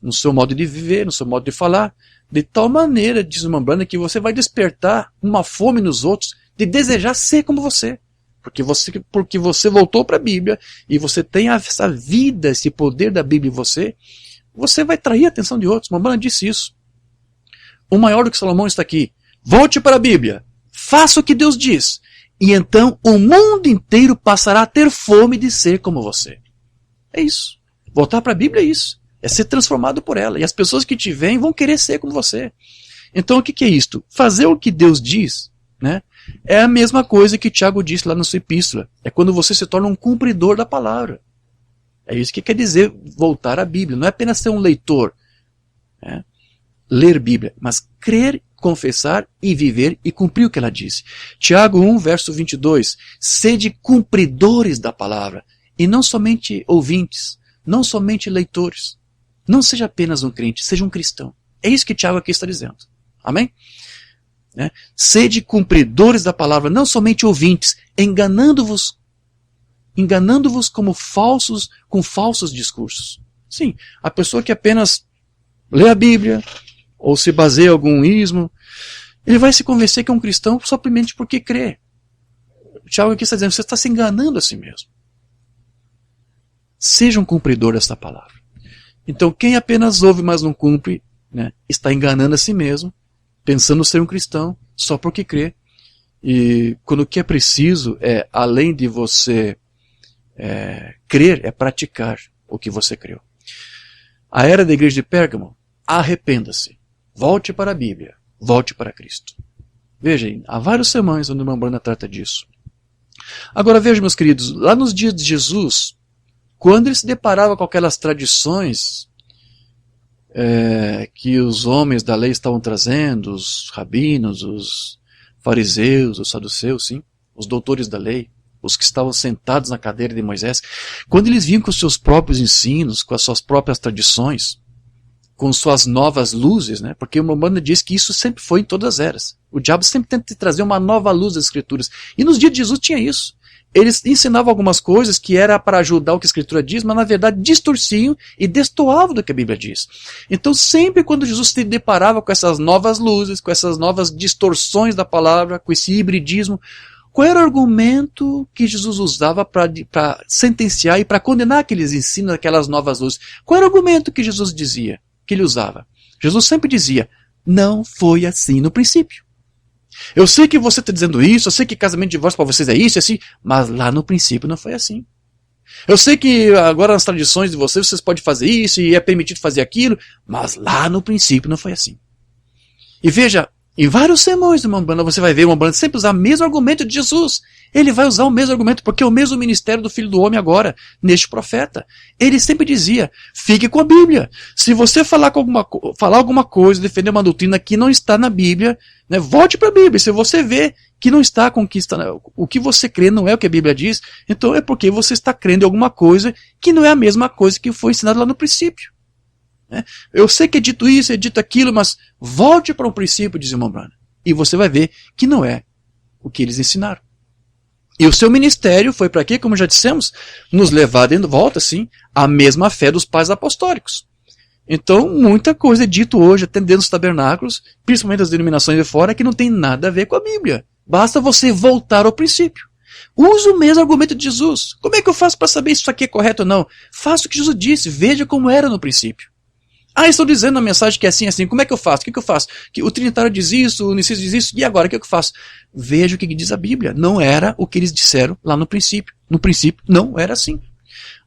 No seu modo de viver, no seu modo de falar. De tal maneira, diz uma banda, que você vai despertar uma fome nos outros de desejar ser como você. Porque você voltou para a Bíblia e você tem essa vida, esse poder da Bíblia em você, você vai atrair a atenção de outros. Uma banda disse isso. O maior do que Salomão está aqui. Volte para a Bíblia. Faça o que Deus diz. E então o mundo inteiro passará a ter fome de ser como você. É isso. Voltar para a Bíblia é isso. É ser transformado por ela. E as pessoas que te veem vão querer ser como você. Então o que é isto? Fazer o que Deus diz, né? É a mesma coisa que Tiago disse lá na sua epístola. É quando você se torna um cumpridor da palavra. É isso que quer dizer voltar à Bíblia. Não é apenas ser um leitor, né? Ler Bíblia, mas crer, confessar e viver e cumprir o que ela disse. Tiago 1, verso 22. Sede cumpridores da palavra e não somente ouvintes, não somente leitores. Não seja apenas um crente, seja um cristão. É isso que Tiago aqui está dizendo. Amém? Né? Sede cumpridores da palavra, não somente ouvintes, enganando-vos com falsos discursos. Sim, a pessoa que apenas lê a Bíblia, ou se baseia em algum ismo, ele vai se convencer que é um cristão somente porque crê. Tiago aqui está dizendo, você está se enganando a si mesmo. Seja um cumpridor desta palavra. Então, quem apenas ouve, mas não cumpre, né, está enganando a si mesmo, pensando ser um cristão, só porque crê. E quando o que é preciso é, além de você crer, é praticar o que você creu. A era da igreja de Pérgamo, arrependa-se. Volte para a Bíblia. Volte para Cristo. Vejam, há vários sermões onde uma banda trata disso. Agora vejam, meus queridos, lá nos dias de Jesus, quando ele se deparava com aquelas tradições que os homens da lei estavam trazendo, os rabinos, os fariseus, os saduceus, sim, os doutores da lei, os que estavam sentados na cadeira de Moisés, quando eles vinham com os seus próprios ensinos, com as suas próprias tradições, com suas novas luzes, né? Porque o Umbanda diz que isso sempre foi em todas as eras. O diabo sempre tenta trazer uma nova luz das Escrituras. E nos dias de Jesus tinha isso. Eles ensinavam algumas coisas que era para ajudar o que a Escritura diz, mas na verdade distorciam e destoavam do que a Bíblia diz. Então sempre quando Jesus se deparava com essas novas luzes, com essas novas distorções da palavra, com esse hibridismo, qual era o argumento que Jesus usava para sentenciar e para condenar aqueles ensinos, aquelas novas luzes? Qual era o argumento que Jesus dizia, que ele usava? Jesus sempre dizia, não foi assim no princípio. Eu sei que você está dizendo isso, eu sei que casamento de divórcio para vocês é isso, é assim, mas lá no princípio não foi assim. Eu sei que agora nas tradições de vocês podem fazer isso e é permitido fazer aquilo, mas lá no princípio não foi assim. E veja, em vários sermões de uma banda você vai ver uma banda sempre usar o mesmo argumento de Jesus. Ele vai usar o mesmo argumento, porque é o mesmo ministério do Filho do Homem agora, neste profeta. Ele sempre dizia, fique com a Bíblia. Se você falar alguma coisa, defender uma doutrina que não está na Bíblia, né, volte para a Bíblia. Se você vê que não está com o que você crê não é o que a Bíblia diz, então é porque você está crendo em alguma coisa que não é a mesma coisa que foi ensinada lá no princípio. Eu sei que é dito isso, é dito aquilo, mas volte para um princípio, diz o irmão Branham, e você vai ver que não é o que eles ensinaram. E o seu ministério foi para quê? Como já dissemos, nos levar de volta, sim, à mesma fé dos pais apostólicos. Então, muita coisa é dito hoje, até dentro dos tabernáculos, principalmente das denominações de fora, que não tem nada a ver com a Bíblia. Basta você voltar ao princípio. Use o mesmo argumento de Jesus. Como é que eu faço para saber se isso aqui é correto ou não? Faça o que Jesus disse, veja como era no princípio. Estou dizendo na mensagem que é assim, assim. Como é que eu faço? O que eu faço? Que o Trinitário diz isso, o Unicísio diz isso, e agora o que eu faço? Veja o que diz a Bíblia. Não era o que eles disseram lá no princípio. No princípio não era assim.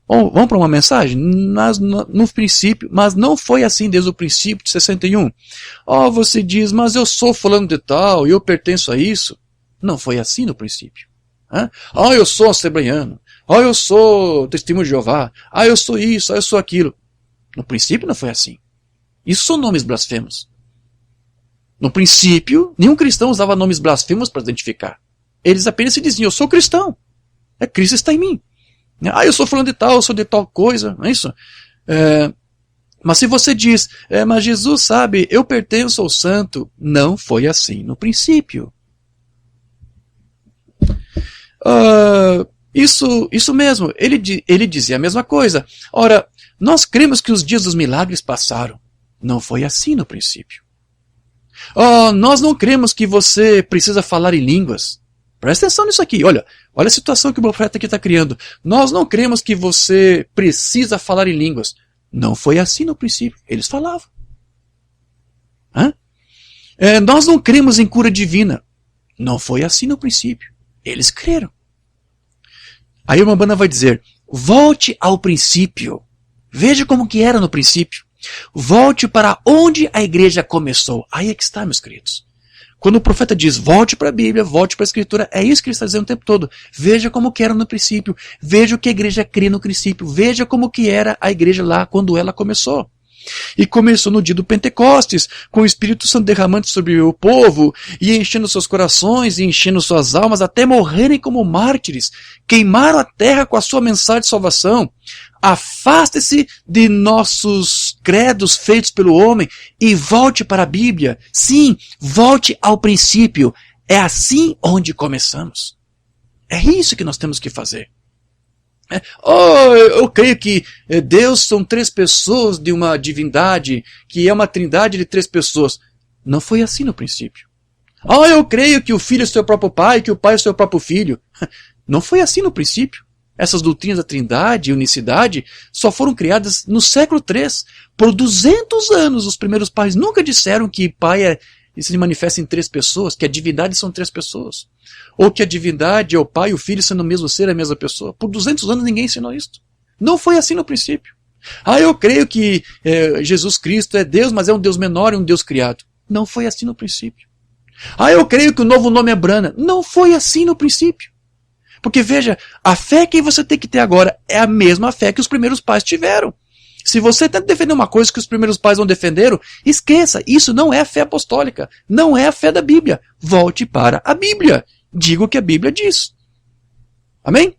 Bom, vamos para uma mensagem? No princípio, mas não foi assim desde o princípio de 61. Você diz, mas eu sou fulano de tal, e eu pertenço a isso. Não foi assim no princípio. Eu sou assembleiano. Eu sou testemunho de Jeová. Eu sou isso, eu sou aquilo. No princípio não foi assim. Isso são nomes blasfemos. No princípio, nenhum cristão usava nomes blasfemos para identificar. Eles apenas se diziam, eu sou cristão. Cristo está em mim. Eu sou fulano de tal, eu sou de tal coisa. Não é isso? Mas se você diz, mas Jesus sabe, eu pertenço ao santo. Não foi assim no princípio. Isso mesmo, ele dizia a mesma coisa. Ora, nós cremos que os dias dos milagres passaram. Não foi assim no princípio. Oh, nós não cremos que você precisa falar em línguas. Presta atenção nisso aqui, olha a situação que o profeta aqui está criando. Nós não cremos que você precisa falar em línguas. Não foi assim no princípio, eles falavam. Nós não cremos em cura divina. Não foi assim no princípio, eles creram. Aí uma banda vai dizer, volte ao princípio. Veja como que era no princípio. Volte para onde a igreja começou. Aí é que está, meus queridos. Quando o profeta diz, volte para a Bíblia, volte para a Escritura, é isso que ele está dizendo o tempo todo. Veja como que era no princípio. Veja o que a igreja crê no princípio. Veja como que era a igreja lá quando ela começou. E começou no dia do Pentecostes, com o Espírito Santo derramando sobre o povo, e enchendo seus corações, e enchendo suas almas, até morrerem como mártires. Queimaram a terra com a sua mensagem de salvação. Afaste-se de nossos credos feitos pelo homem e volte para a Bíblia. Sim, volte ao princípio. É assim onde começamos. É isso que nós temos que fazer. Eu creio que Deus são 3 pessoas de uma divindade, que é uma trindade de 3 pessoas. Não foi assim no princípio. Eu creio que o Filho é seu próprio Pai, que o Pai é seu próprio Filho. Não foi assim no princípio. Essas doutrinas da trindade e unicidade só foram criadas no século III. Por 200 anos os primeiros pais nunca disseram que Pai se manifesta em 3 pessoas, que a divindade são 3 pessoas. Ou que a divindade é o Pai e o Filho sendo o mesmo ser, a mesma pessoa. Por 200 anos ninguém ensinou isso. Não foi assim no princípio. Eu creio que Jesus Cristo é Deus, mas é um Deus menor e um Deus criado. Não foi assim no princípio. Eu creio que o novo nome é Brana. Não foi assim no princípio. Porque veja, a fé que você tem que ter agora é a mesma fé que os primeiros pais tiveram. Se você tenta defender uma coisa que os primeiros pais não defenderam, esqueça, isso não é a fé apostólica, não é a fé da Bíblia. Volte para a Bíblia. Diga o que a Bíblia diz. Amém?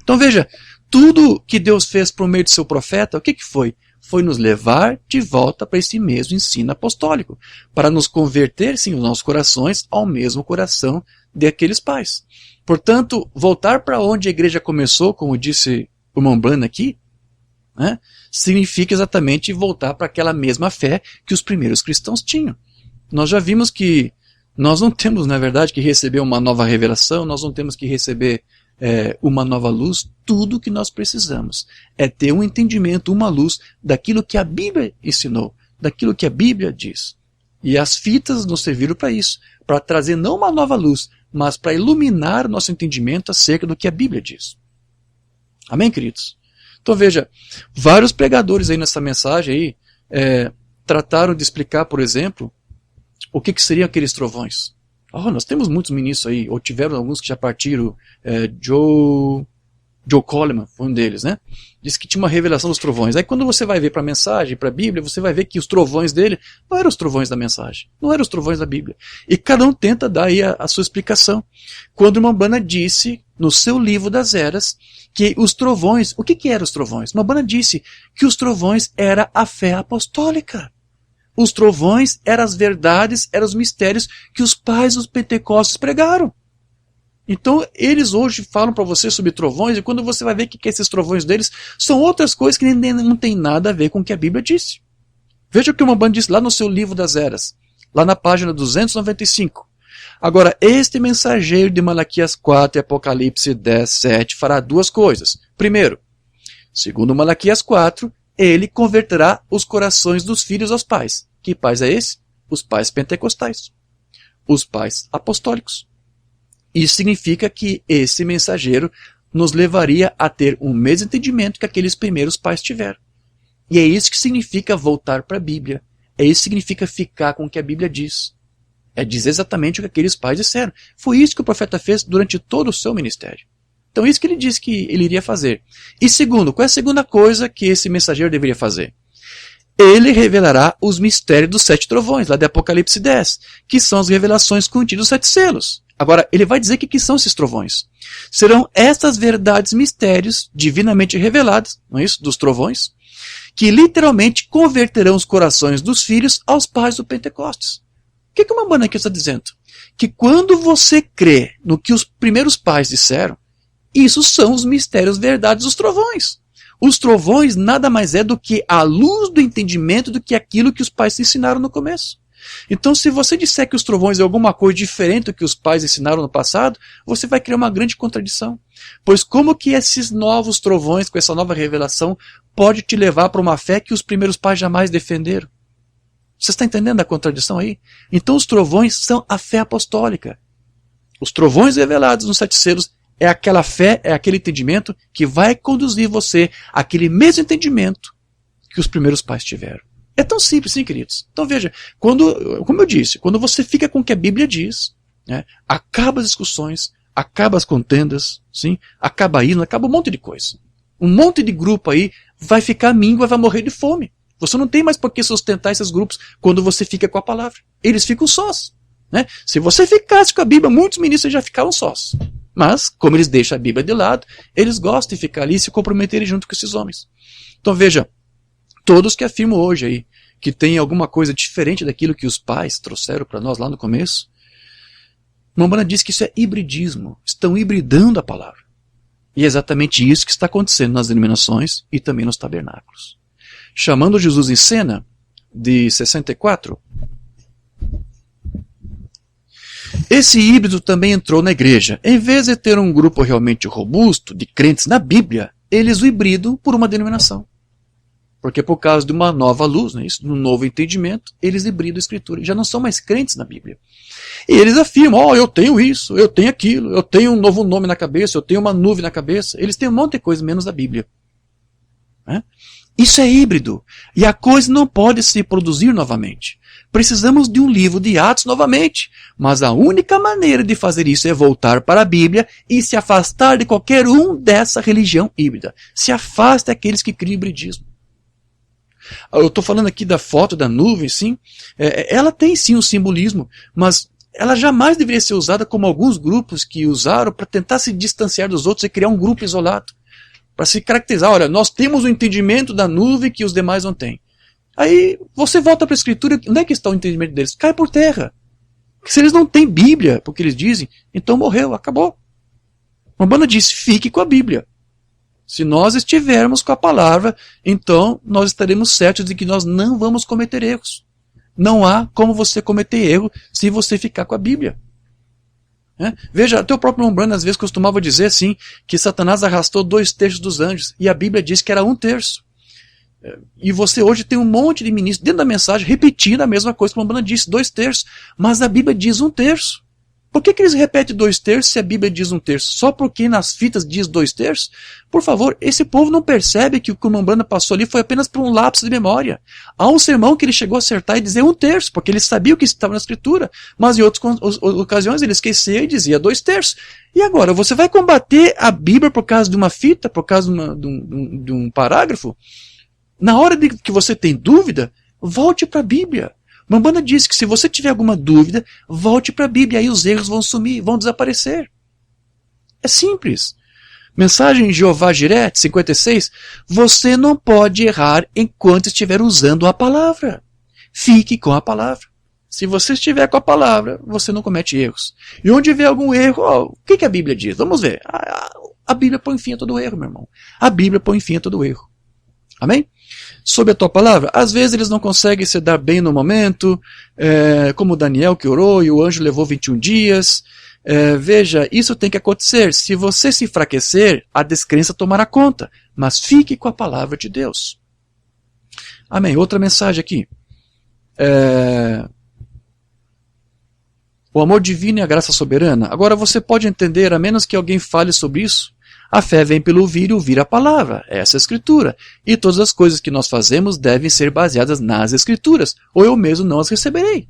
Então veja, tudo que Deus fez por meio de seu profeta, o que foi? Foi nos levar de volta para esse mesmo ensino apostólico, para nos converter, sim, os nossos corações ao mesmo coração daqueles pais. Portanto, voltar para onde a igreja começou, como disse o irmão Branham aqui, significa exatamente voltar para aquela mesma fé que os primeiros cristãos tinham. Nós já vimos que nós não temos, na verdade, que receber uma nova revelação, nós não temos que receber uma nova luz. Tudo que nós precisamos é ter um entendimento, uma luz daquilo que a Bíblia ensinou, daquilo que a Bíblia diz. E as fitas nos serviram para isso, para trazer não uma nova luz, mas para iluminar o nosso entendimento acerca do que a Bíblia diz. Amém, queridos? Então veja, vários pregadores aí nessa mensagem aí, trataram de explicar, por exemplo, o que seriam aqueles trovões. Nós temos muitos ministros aí, ou tiveram alguns que já partiram. Joe Coleman foi um deles, né? Disse que tinha uma revelação dos trovões. Aí quando você vai ver para a mensagem, para a Bíblia, você vai ver que os trovões dele não eram os trovões da mensagem, não eram os trovões da Bíblia. E cada um tenta dar aí a sua explicação. Quando o irmão Branham disse, no seu livro das Eras, que os trovões, o que eram os trovões? O irmão Branham disse que os trovões era a fé apostólica. Os trovões eram as verdades, eram os mistérios que os pais dos Pentecostes pregaram. Então, eles hoje falam para você sobre trovões, e quando você vai ver que esses trovões deles são outras coisas que não tem nada a ver com o que a Bíblia disse. Veja o que o Mamban disse lá no seu livro das Eras, lá na página 295. Agora, este mensageiro de Malaquias 4 e Apocalipse 10, 7 fará 2 coisas. Primeiro, segundo Malaquias 4, ele converterá os corações dos filhos aos pais. Que pais é esse? Os pais pentecostais. Os pais apostólicos. Isso significa que esse mensageiro nos levaria a ter o mesmo entendimento que aqueles primeiros pais tiveram. E é isso que significa voltar para a Bíblia. É isso que significa ficar com o que a Bíblia diz. É dizer exatamente o que aqueles pais disseram. Foi isso que o profeta fez durante todo o seu ministério. Então isso que ele disse que ele iria fazer. E segundo, qual é a segunda coisa que esse mensageiro deveria fazer? Ele revelará os mistérios dos 7 trovões, lá de Apocalipse 10, que são as revelações contidas nos 7 selos. Agora, ele vai dizer o que são esses trovões. Serão estas verdades, mistérios, divinamente revelados, não é isso? Dos trovões, que literalmente converterão os corações dos filhos aos pais do Pentecostes. O que o Mamban aqui está dizendo? Que quando você crê no que os primeiros pais disseram, Isso são os mistérios, verdades dos trovões. Os trovões nada mais é do que a luz do entendimento do que aquilo que os pais te ensinaram no começo. Então, se você disser que os trovões é alguma coisa diferente do que os pais ensinaram no passado, você vai criar uma grande contradição. Pois como que esses novos trovões, com essa nova revelação, pode te levar para uma fé que os primeiros pais jamais defenderam? Você está entendendo a contradição aí? Então os trovões são a fé apostólica. Os trovões revelados nos 7 selos é aquela fé, é aquele entendimento que vai conduzir você àquele mesmo entendimento que os primeiros pais tiveram. É tão simples, sim, queridos. Então veja, como eu disse, quando você fica com o que a Bíblia diz, né, acaba as discussões, acaba as contendas, sim, acaba isso, acaba um monte de coisa. Um monte de grupo aí vai ficar míngua, vai morrer de fome. Você não tem mais por que sustentar esses grupos quando você fica com a palavra. Eles ficam sós. Né? Se você ficasse com a Bíblia, muitos ministros já ficaram sós. Mas, como eles deixam a Bíblia de lado, eles gostam de ficar ali e se comprometerem junto com esses homens. Então veja, todos que afirmam hoje aí que tem alguma coisa diferente daquilo que os pais trouxeram para nós lá no começo, Umbanda diz que isso é hibridismo. Estão hibridando a palavra. E é exatamente isso que está acontecendo nas denominações e também nos tabernáculos. Chamando Jesus em Cena, de 64, esse híbrido também entrou na igreja. Em vez de ter um grupo realmente robusto de crentes na Bíblia, eles o hibridam por uma denominação. Porque por causa de uma nova luz, né, isso, de um novo entendimento, eles hibridam a Escritura. Já não são mais crentes na Bíblia. E eles afirmam, eu tenho isso, eu tenho aquilo, eu tenho um novo nome na cabeça, eu tenho uma nuvem na cabeça. Eles têm um monte de coisa menos a Bíblia. Né? Isso é híbrido. E a coisa não pode se produzir novamente. Precisamos de um livro de Atos novamente. Mas a única maneira de fazer isso é voltar para a Bíblia e se afastar de qualquer um dessa religião híbrida. Se afaste daqueles que criam hibridismo. Eu estou falando aqui da foto da nuvem, sim. Ela tem sim um simbolismo, mas ela jamais deveria ser usada como alguns grupos que usaram para tentar se distanciar dos outros e criar um grupo isolado. Para se caracterizar, olha, nós temos o entendimento da nuvem que os demais não têm. Aí você volta para a Escritura, onde é que está o entendimento deles? Cai por terra. Se eles não têm Bíblia, porque eles dizem, então morreu, acabou. Umbanda diz, fique com a Bíblia. Se nós estivermos com a palavra, então nós estaremos certos de que nós não vamos cometer erros. Não há como você cometer erro se você ficar com a Bíblia. Veja, até o próprio Umbanda às vezes costumava dizer assim, que Satanás arrastou 2/3 dos anjos, e a Bíblia diz que era 1/3. E você hoje tem um monte de ministros dentro da mensagem repetindo a mesma coisa que o Umbanda disse, 2/3. Mas a Bíblia diz 1/3. Por que eles repetem 2/3 se a Bíblia diz 1/3? Só porque nas fitas diz 2/3? Por favor, esse povo não percebe que o que o Umbanda passou ali foi apenas por um lapso de memória. Há um sermão que ele chegou a acertar e dizer 1/3, porque ele sabia o que estava na Escritura, mas em outras ocasiões ele esquecia e dizia 2/3. E agora, você vai combater a Bíblia por causa de uma fita, por causa de um parágrafo? Na hora de que você tem dúvida, volte para a Bíblia. Umbanda diz que se você tiver alguma dúvida, volte para a Bíblia, aí os erros vão sumir, vão desaparecer. É simples. Mensagem Jeová Jiré, 56, você não pode errar enquanto estiver usando a palavra. Fique com a palavra. Se você estiver com a palavra, você não comete erros. E onde vê algum erro, o que a Bíblia diz? Vamos ver. A Bíblia põe fim a todo erro, meu irmão. A Bíblia põe fim a todo erro. Amém? Sob a tua palavra, às vezes eles não conseguem se dar bem no momento, como Daniel que orou e o anjo levou 21 dias. Veja, isso tem que acontecer. Se você se enfraquecer, a descrença tomará conta. Mas fique com a palavra de Deus. Amém. Outra mensagem aqui. O amor divino e a graça soberana. Agora você pode entender, a menos que alguém fale sobre isso, a fé vem pelo ouvir e ouvir a palavra. Essa é a Escritura. E todas as coisas que nós fazemos devem ser baseadas nas Escrituras, ou eu mesmo não as receberei.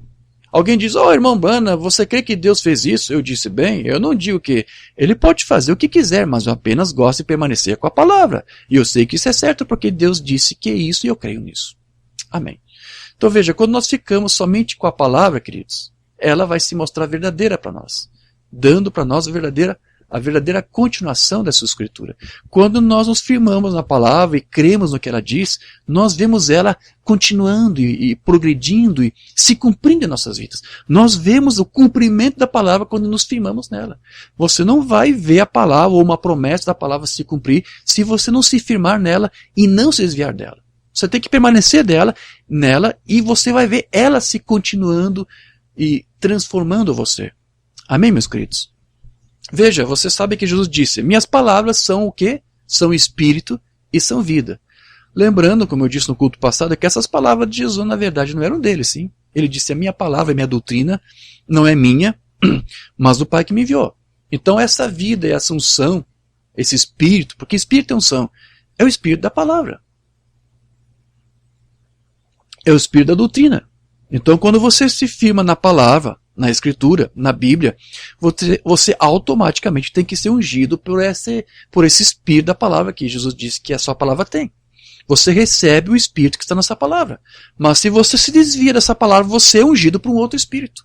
Alguém diz, irmão Umbanda, você crê que Deus fez isso? Eu disse, bem, eu não digo que ele pode fazer o que quiser, mas eu apenas gosto de permanecer com a palavra. E eu sei que isso é certo porque Deus disse que é isso e eu creio nisso. Amém. Então veja, quando nós ficamos somente com a palavra, queridos, ela vai se mostrar verdadeira para nós, dando para nós a verdadeira a verdadeira continuação dessa escritura. Quando nós nos firmamos na palavra e cremos no que ela diz, nós vemos ela continuando e progredindo e se cumprindo em nossas vidas. Nós vemos o cumprimento da palavra quando nos firmamos nela. Você não vai ver a palavra ou uma promessa da palavra se cumprir se você não se firmar nela e não se desviar dela. Você tem que permanecer nela e você vai ver ela se continuando e transformando você. Amém, meus queridos? Veja, você sabe que Jesus disse, minhas palavras são o quê? São espírito e são vida. Lembrando, como eu disse no culto passado, que essas palavras de Jesus, na verdade, não eram dele, sim. Ele disse, a minha palavra, a minha doutrina, não é minha, mas do Pai que me enviou. Então essa vida e essa unção, esse espírito, porque espírito é unção, é o espírito da palavra. É o espírito da doutrina. Então quando você se firma na palavra, na escritura, na Bíblia, você automaticamente tem que ser ungido por esse espírito da palavra que Jesus disse que a sua palavra tem. Você recebe o espírito que está nessa palavra. Mas se você se desvia dessa palavra, você é ungido por um outro espírito.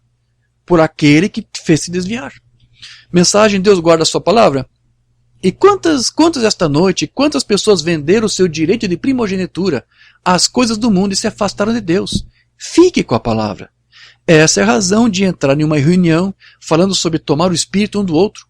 Por aquele que te fez se desviar. Mensagem, Deus guarda a sua palavra. E quantas esta noite, quantas pessoas venderam o seu direito de primogenitura às coisas do mundo e se afastaram de Deus? Fique com a palavra. Essa é a razão de entrar em uma reunião falando sobre tomar o espírito um do outro.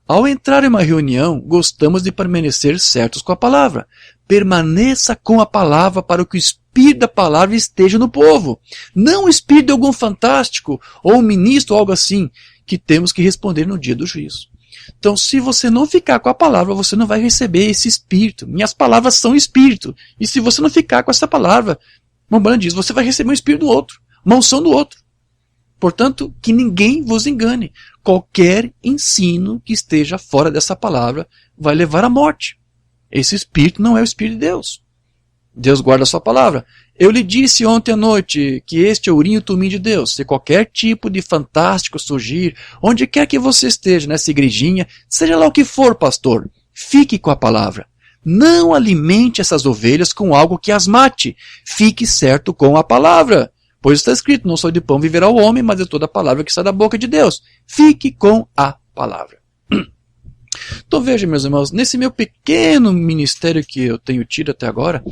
Ao entrar em uma reunião, gostamos de permanecer certos com a palavra. Permaneça com a palavra para que o espírito da palavra esteja no povo. Não o espírito de algum fantástico, ou um ministro, ou algo assim, que temos que responder no dia do juízo. Então, se você não ficar com a palavra, você não vai receber esse espírito. Minhas palavras são espírito. E se você não ficar com essa palavra, Mombana diz, você vai receber um espírito do outro, uma unção do outro. Portanto, que ninguém vos engane. Qualquer ensino que esteja fora dessa palavra vai levar à morte. Esse espírito não é o espírito de Deus. Deus guarda a sua palavra. Eu lhe disse ontem à noite que este é o urim e o tumim de Deus. Se qualquer tipo de fantástico surgir, onde quer que você esteja nessa igrejinha, seja lá o que for, pastor, fique com a palavra. Não alimente essas ovelhas com algo que as mate. Fique certo com a palavra. Pois está escrito, não só de pão viverá o homem, mas de toda a palavra que sai da boca de Deus. Fique com a palavra. Então veja, meus irmãos, nesse meu pequeno ministério que eu tenho tido até agora,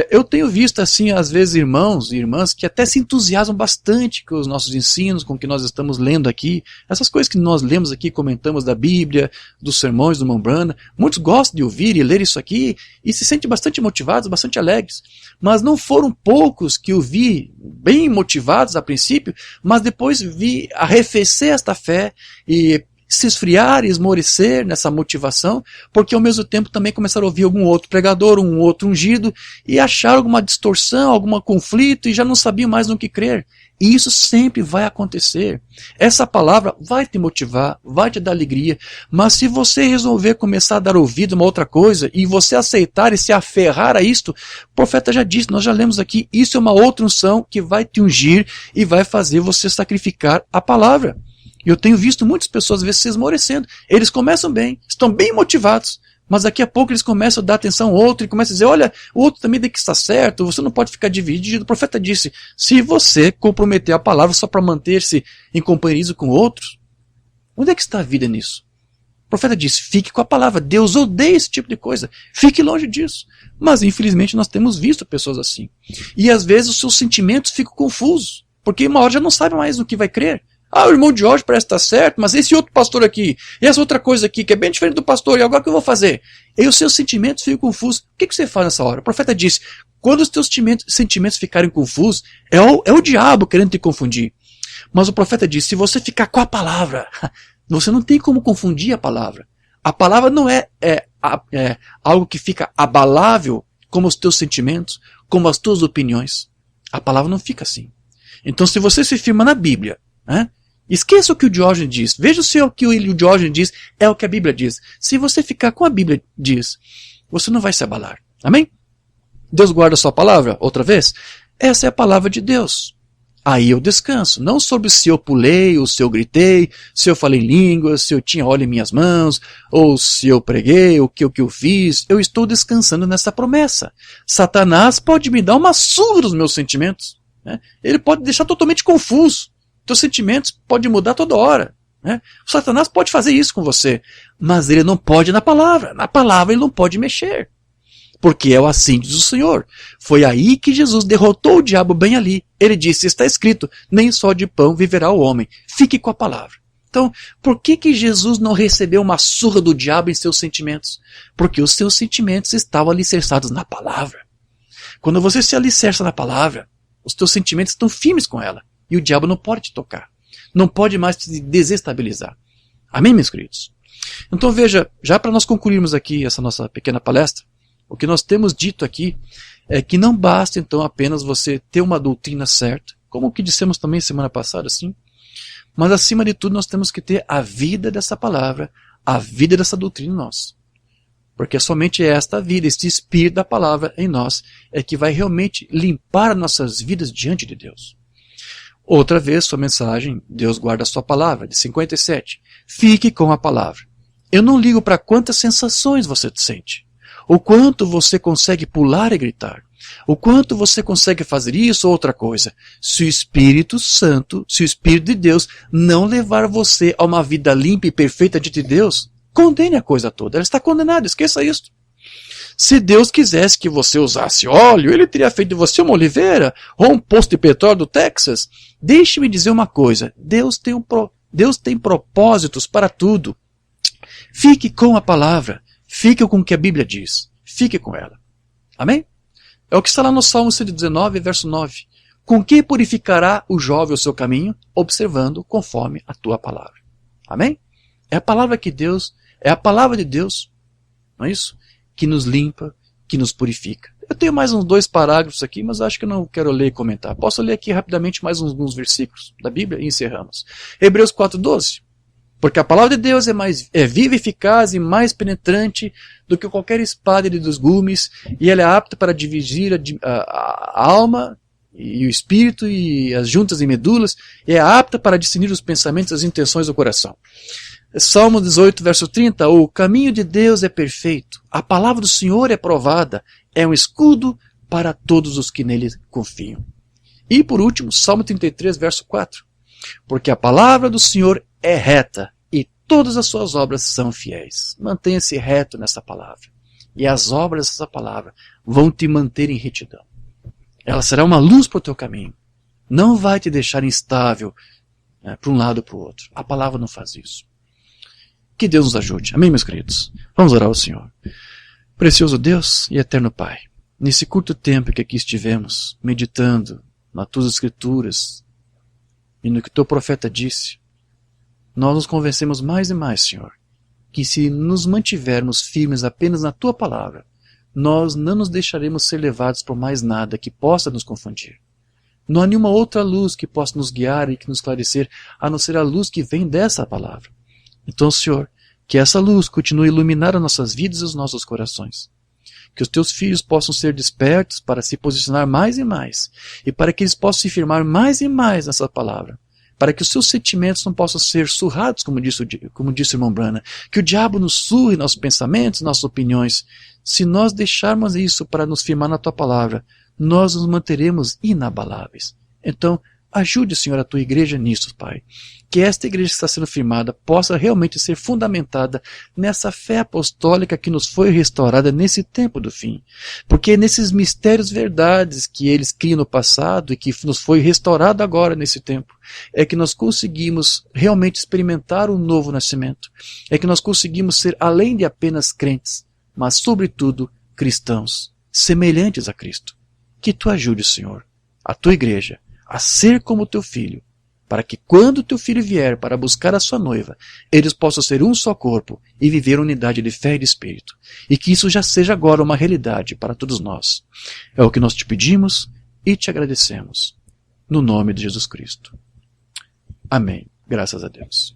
eu tenho visto assim, às vezes, irmãos e irmãs que até se entusiasmam bastante com os nossos ensinos, com o que nós estamos lendo aqui, essas coisas que nós lemos aqui, comentamos da Bíblia, dos sermões do Mombana. Muitos gostam de ouvir e ler isso aqui e se sentem bastante motivados, bastante alegres. Mas não foram poucos que eu vi bem motivados a princípio, mas depois vi arrefecer esta fé e se esfriar e esmorecer nessa motivação, porque ao mesmo tempo também começaram a ouvir algum outro pregador, um outro ungido, e acharam alguma distorção, algum conflito, e já não sabiam mais no que crer. E isso sempre vai acontecer. Essa palavra vai te motivar, vai te dar alegria, mas se você resolver começar a dar ouvido a uma outra coisa, e você aceitar e se aferrar a isto, o profeta já disse, nós já lemos aqui, isso é uma outra unção que vai te ungir e vai fazer você sacrificar a palavra. Eu tenho visto muitas pessoas às vezes se esmorecendo. Eles começam bem, estão bem motivados, mas daqui a pouco eles começam a dar atenção ao outro e começam a dizer, olha, o outro também tem que estar certo, você não pode ficar dividido. O profeta disse, se você comprometer a palavra só para manter-se em companheirismo com outros, onde é que está a vida nisso? O profeta disse, fique com a palavra, Deus odeia esse tipo de coisa, fique longe disso. Mas infelizmente nós temos visto pessoas assim. E às vezes os seus sentimentos ficam confusos, porque uma hora já não sabe mais no que vai crer. Ah, o irmão de Jorge parece estar certo, mas esse outro pastor aqui, e essa outra coisa aqui, que é bem diferente do pastor, e agora o que eu vou fazer? E os seus sentimentos ficam confusos. O que você faz nessa hora? O profeta disse, quando os teus sentimentos ficarem confusos, é o diabo querendo te confundir. Mas o profeta disse, se você ficar com a palavra, você não tem como confundir a palavra. A palavra não é algo que fica abalável, como os teus sentimentos, como as tuas opiniões. A palavra não fica assim. Então se você se firma na Bíblia, esqueça o que o Diógenes diz. Veja se o que o Diógenes diz é o que a Bíblia diz. Se você ficar com a Bíblia diz, você não vai se abalar. Amém? Deus guarda a sua palavra, outra vez. Essa é a palavra de Deus. Aí eu descanso. Não sobre se eu pulei, ou se eu gritei, se eu falei línguas, se eu tinha óleo em minhas mãos, ou se eu preguei, o que eu fiz. Eu estou descansando nessa promessa. Satanás pode me dar uma surra dos meus sentimentos. Ele pode deixar totalmente confuso. Teus sentimentos podem mudar toda hora. Né? O Satanás pode fazer isso com você, mas ele não pode na palavra. Na palavra ele não pode mexer. Porque é o assim diz o Senhor. Foi aí que Jesus derrotou o diabo bem ali. Ele disse, está escrito, nem só de pão viverá o homem. Fique com a palavra. Então, por que Jesus não recebeu uma surra do diabo em seus sentimentos? Porque os seus sentimentos estavam alicerçados na palavra. Quando você se alicerça na palavra, os teus sentimentos estão firmes com ela. E o diabo não pode te tocar. Não pode mais te desestabilizar. Amém, meus queridos? Então veja, já para nós concluirmos aqui essa nossa pequena palestra, o que nós temos dito aqui é que não basta então apenas você ter uma doutrina certa, como o que dissemos também semana passada, sim, mas acima de tudo nós temos que ter a vida dessa palavra, a vida dessa doutrina em nós. Porque é somente esta vida, este espírito da palavra em nós, é que vai realmente limpar nossas vidas diante de Deus. Outra vez, sua mensagem, Deus guarda a sua palavra, de 57. Fique com a palavra. Eu não ligo para quantas sensações você sente. O quanto você consegue pular e gritar. O quanto você consegue fazer isso ou outra coisa. Se o Espírito Santo, se o Espírito de Deus não levar você a uma vida limpa e perfeita diante de Deus, condene a coisa toda. Ela está condenada, esqueça isso. Se Deus quisesse que você usasse óleo, Ele teria feito de você uma oliveira ou um posto de petróleo do Texas. Deixe-me dizer uma coisa. Deus tem propósitos para tudo. Fique com a palavra. Fique com o que a Bíblia diz. Fique com ela. Amém? É o que está lá no Salmo 119, verso 9. Com que purificará o jovem o seu caminho? Observando conforme a tua palavra. Amém? É a palavra que Deus, é a palavra de Deus, não é isso? Que nos limpa, que nos purifica. Eu tenho mais uns 2 parágrafos aqui, mas acho que não quero ler e comentar. Posso ler aqui rapidamente mais uns versículos da Bíblia e encerramos. Hebreus 4:12. Porque a palavra de Deus é viva, eficaz e mais penetrante do que qualquer espada de 2 gumes, e ela é apta para dividir a alma e o espírito e as juntas e medulas, e é apta para discernir os pensamentos e as intenções do coração. Salmo 18, verso 30, o caminho de Deus é perfeito, a palavra do Senhor é provada, é um escudo para todos os que nele confiam. E por último, Salmo 33, verso 4, porque a palavra do Senhor é reta e todas as suas obras são fiéis. Mantenha-se reto nessa palavra. E as obras dessa palavra vão te manter em retidão. Ela será uma luz para o teu caminho. Não vai te deixar instável para um lado ou para o outro. A palavra não faz isso. Que Deus nos ajude. Amém, meus queridos? Vamos orar ao Senhor. Precioso Deus e eterno Pai, nesse curto tempo que aqui estivemos, meditando nas tuas escrituras e no que o teu profeta disse, nós nos convencemos mais e mais, Senhor, que se nos mantivermos firmes apenas na tua palavra, nós não nos deixaremos ser levados por mais nada que possa nos confundir. Não há nenhuma outra luz que possa nos guiar e que nos esclarecer, a não ser a luz que vem dessa palavra. Então, Senhor, que essa luz continue a iluminar as nossas vidas e os nossos corações. Que os teus filhos possam ser despertos para se posicionar mais e mais, e para que eles possam se firmar mais e mais nessa palavra. Para que os seus sentimentos não possam ser surrados, como disse o irmão Branham, que o diabo nos surre nossos pensamentos, nossas opiniões. Se nós deixarmos isso para nos firmar na tua palavra, nós nos manteremos inabaláveis. Então, ajude, Senhor, a tua igreja nisso, Pai. Que esta igreja que está sendo firmada possa realmente ser fundamentada nessa fé apostólica que nos foi restaurada nesse tempo do fim. Porque é nesses mistérios verdades que eles criam no passado e que nos foi restaurado agora nesse tempo, é que nós conseguimos realmente experimentar um novo nascimento. É que nós conseguimos ser além de apenas crentes, mas sobretudo cristãos, semelhantes a Cristo. Que tu ajude, Senhor, a tua igreja a ser como teu filho, para que quando teu filho vier para buscar a sua noiva, eles possam ser um só corpo e viver unidade de fé e de espírito. E que isso já seja agora uma realidade para todos nós. É o que nós te pedimos e te agradecemos. No nome de Jesus Cristo. Amém. Graças a Deus.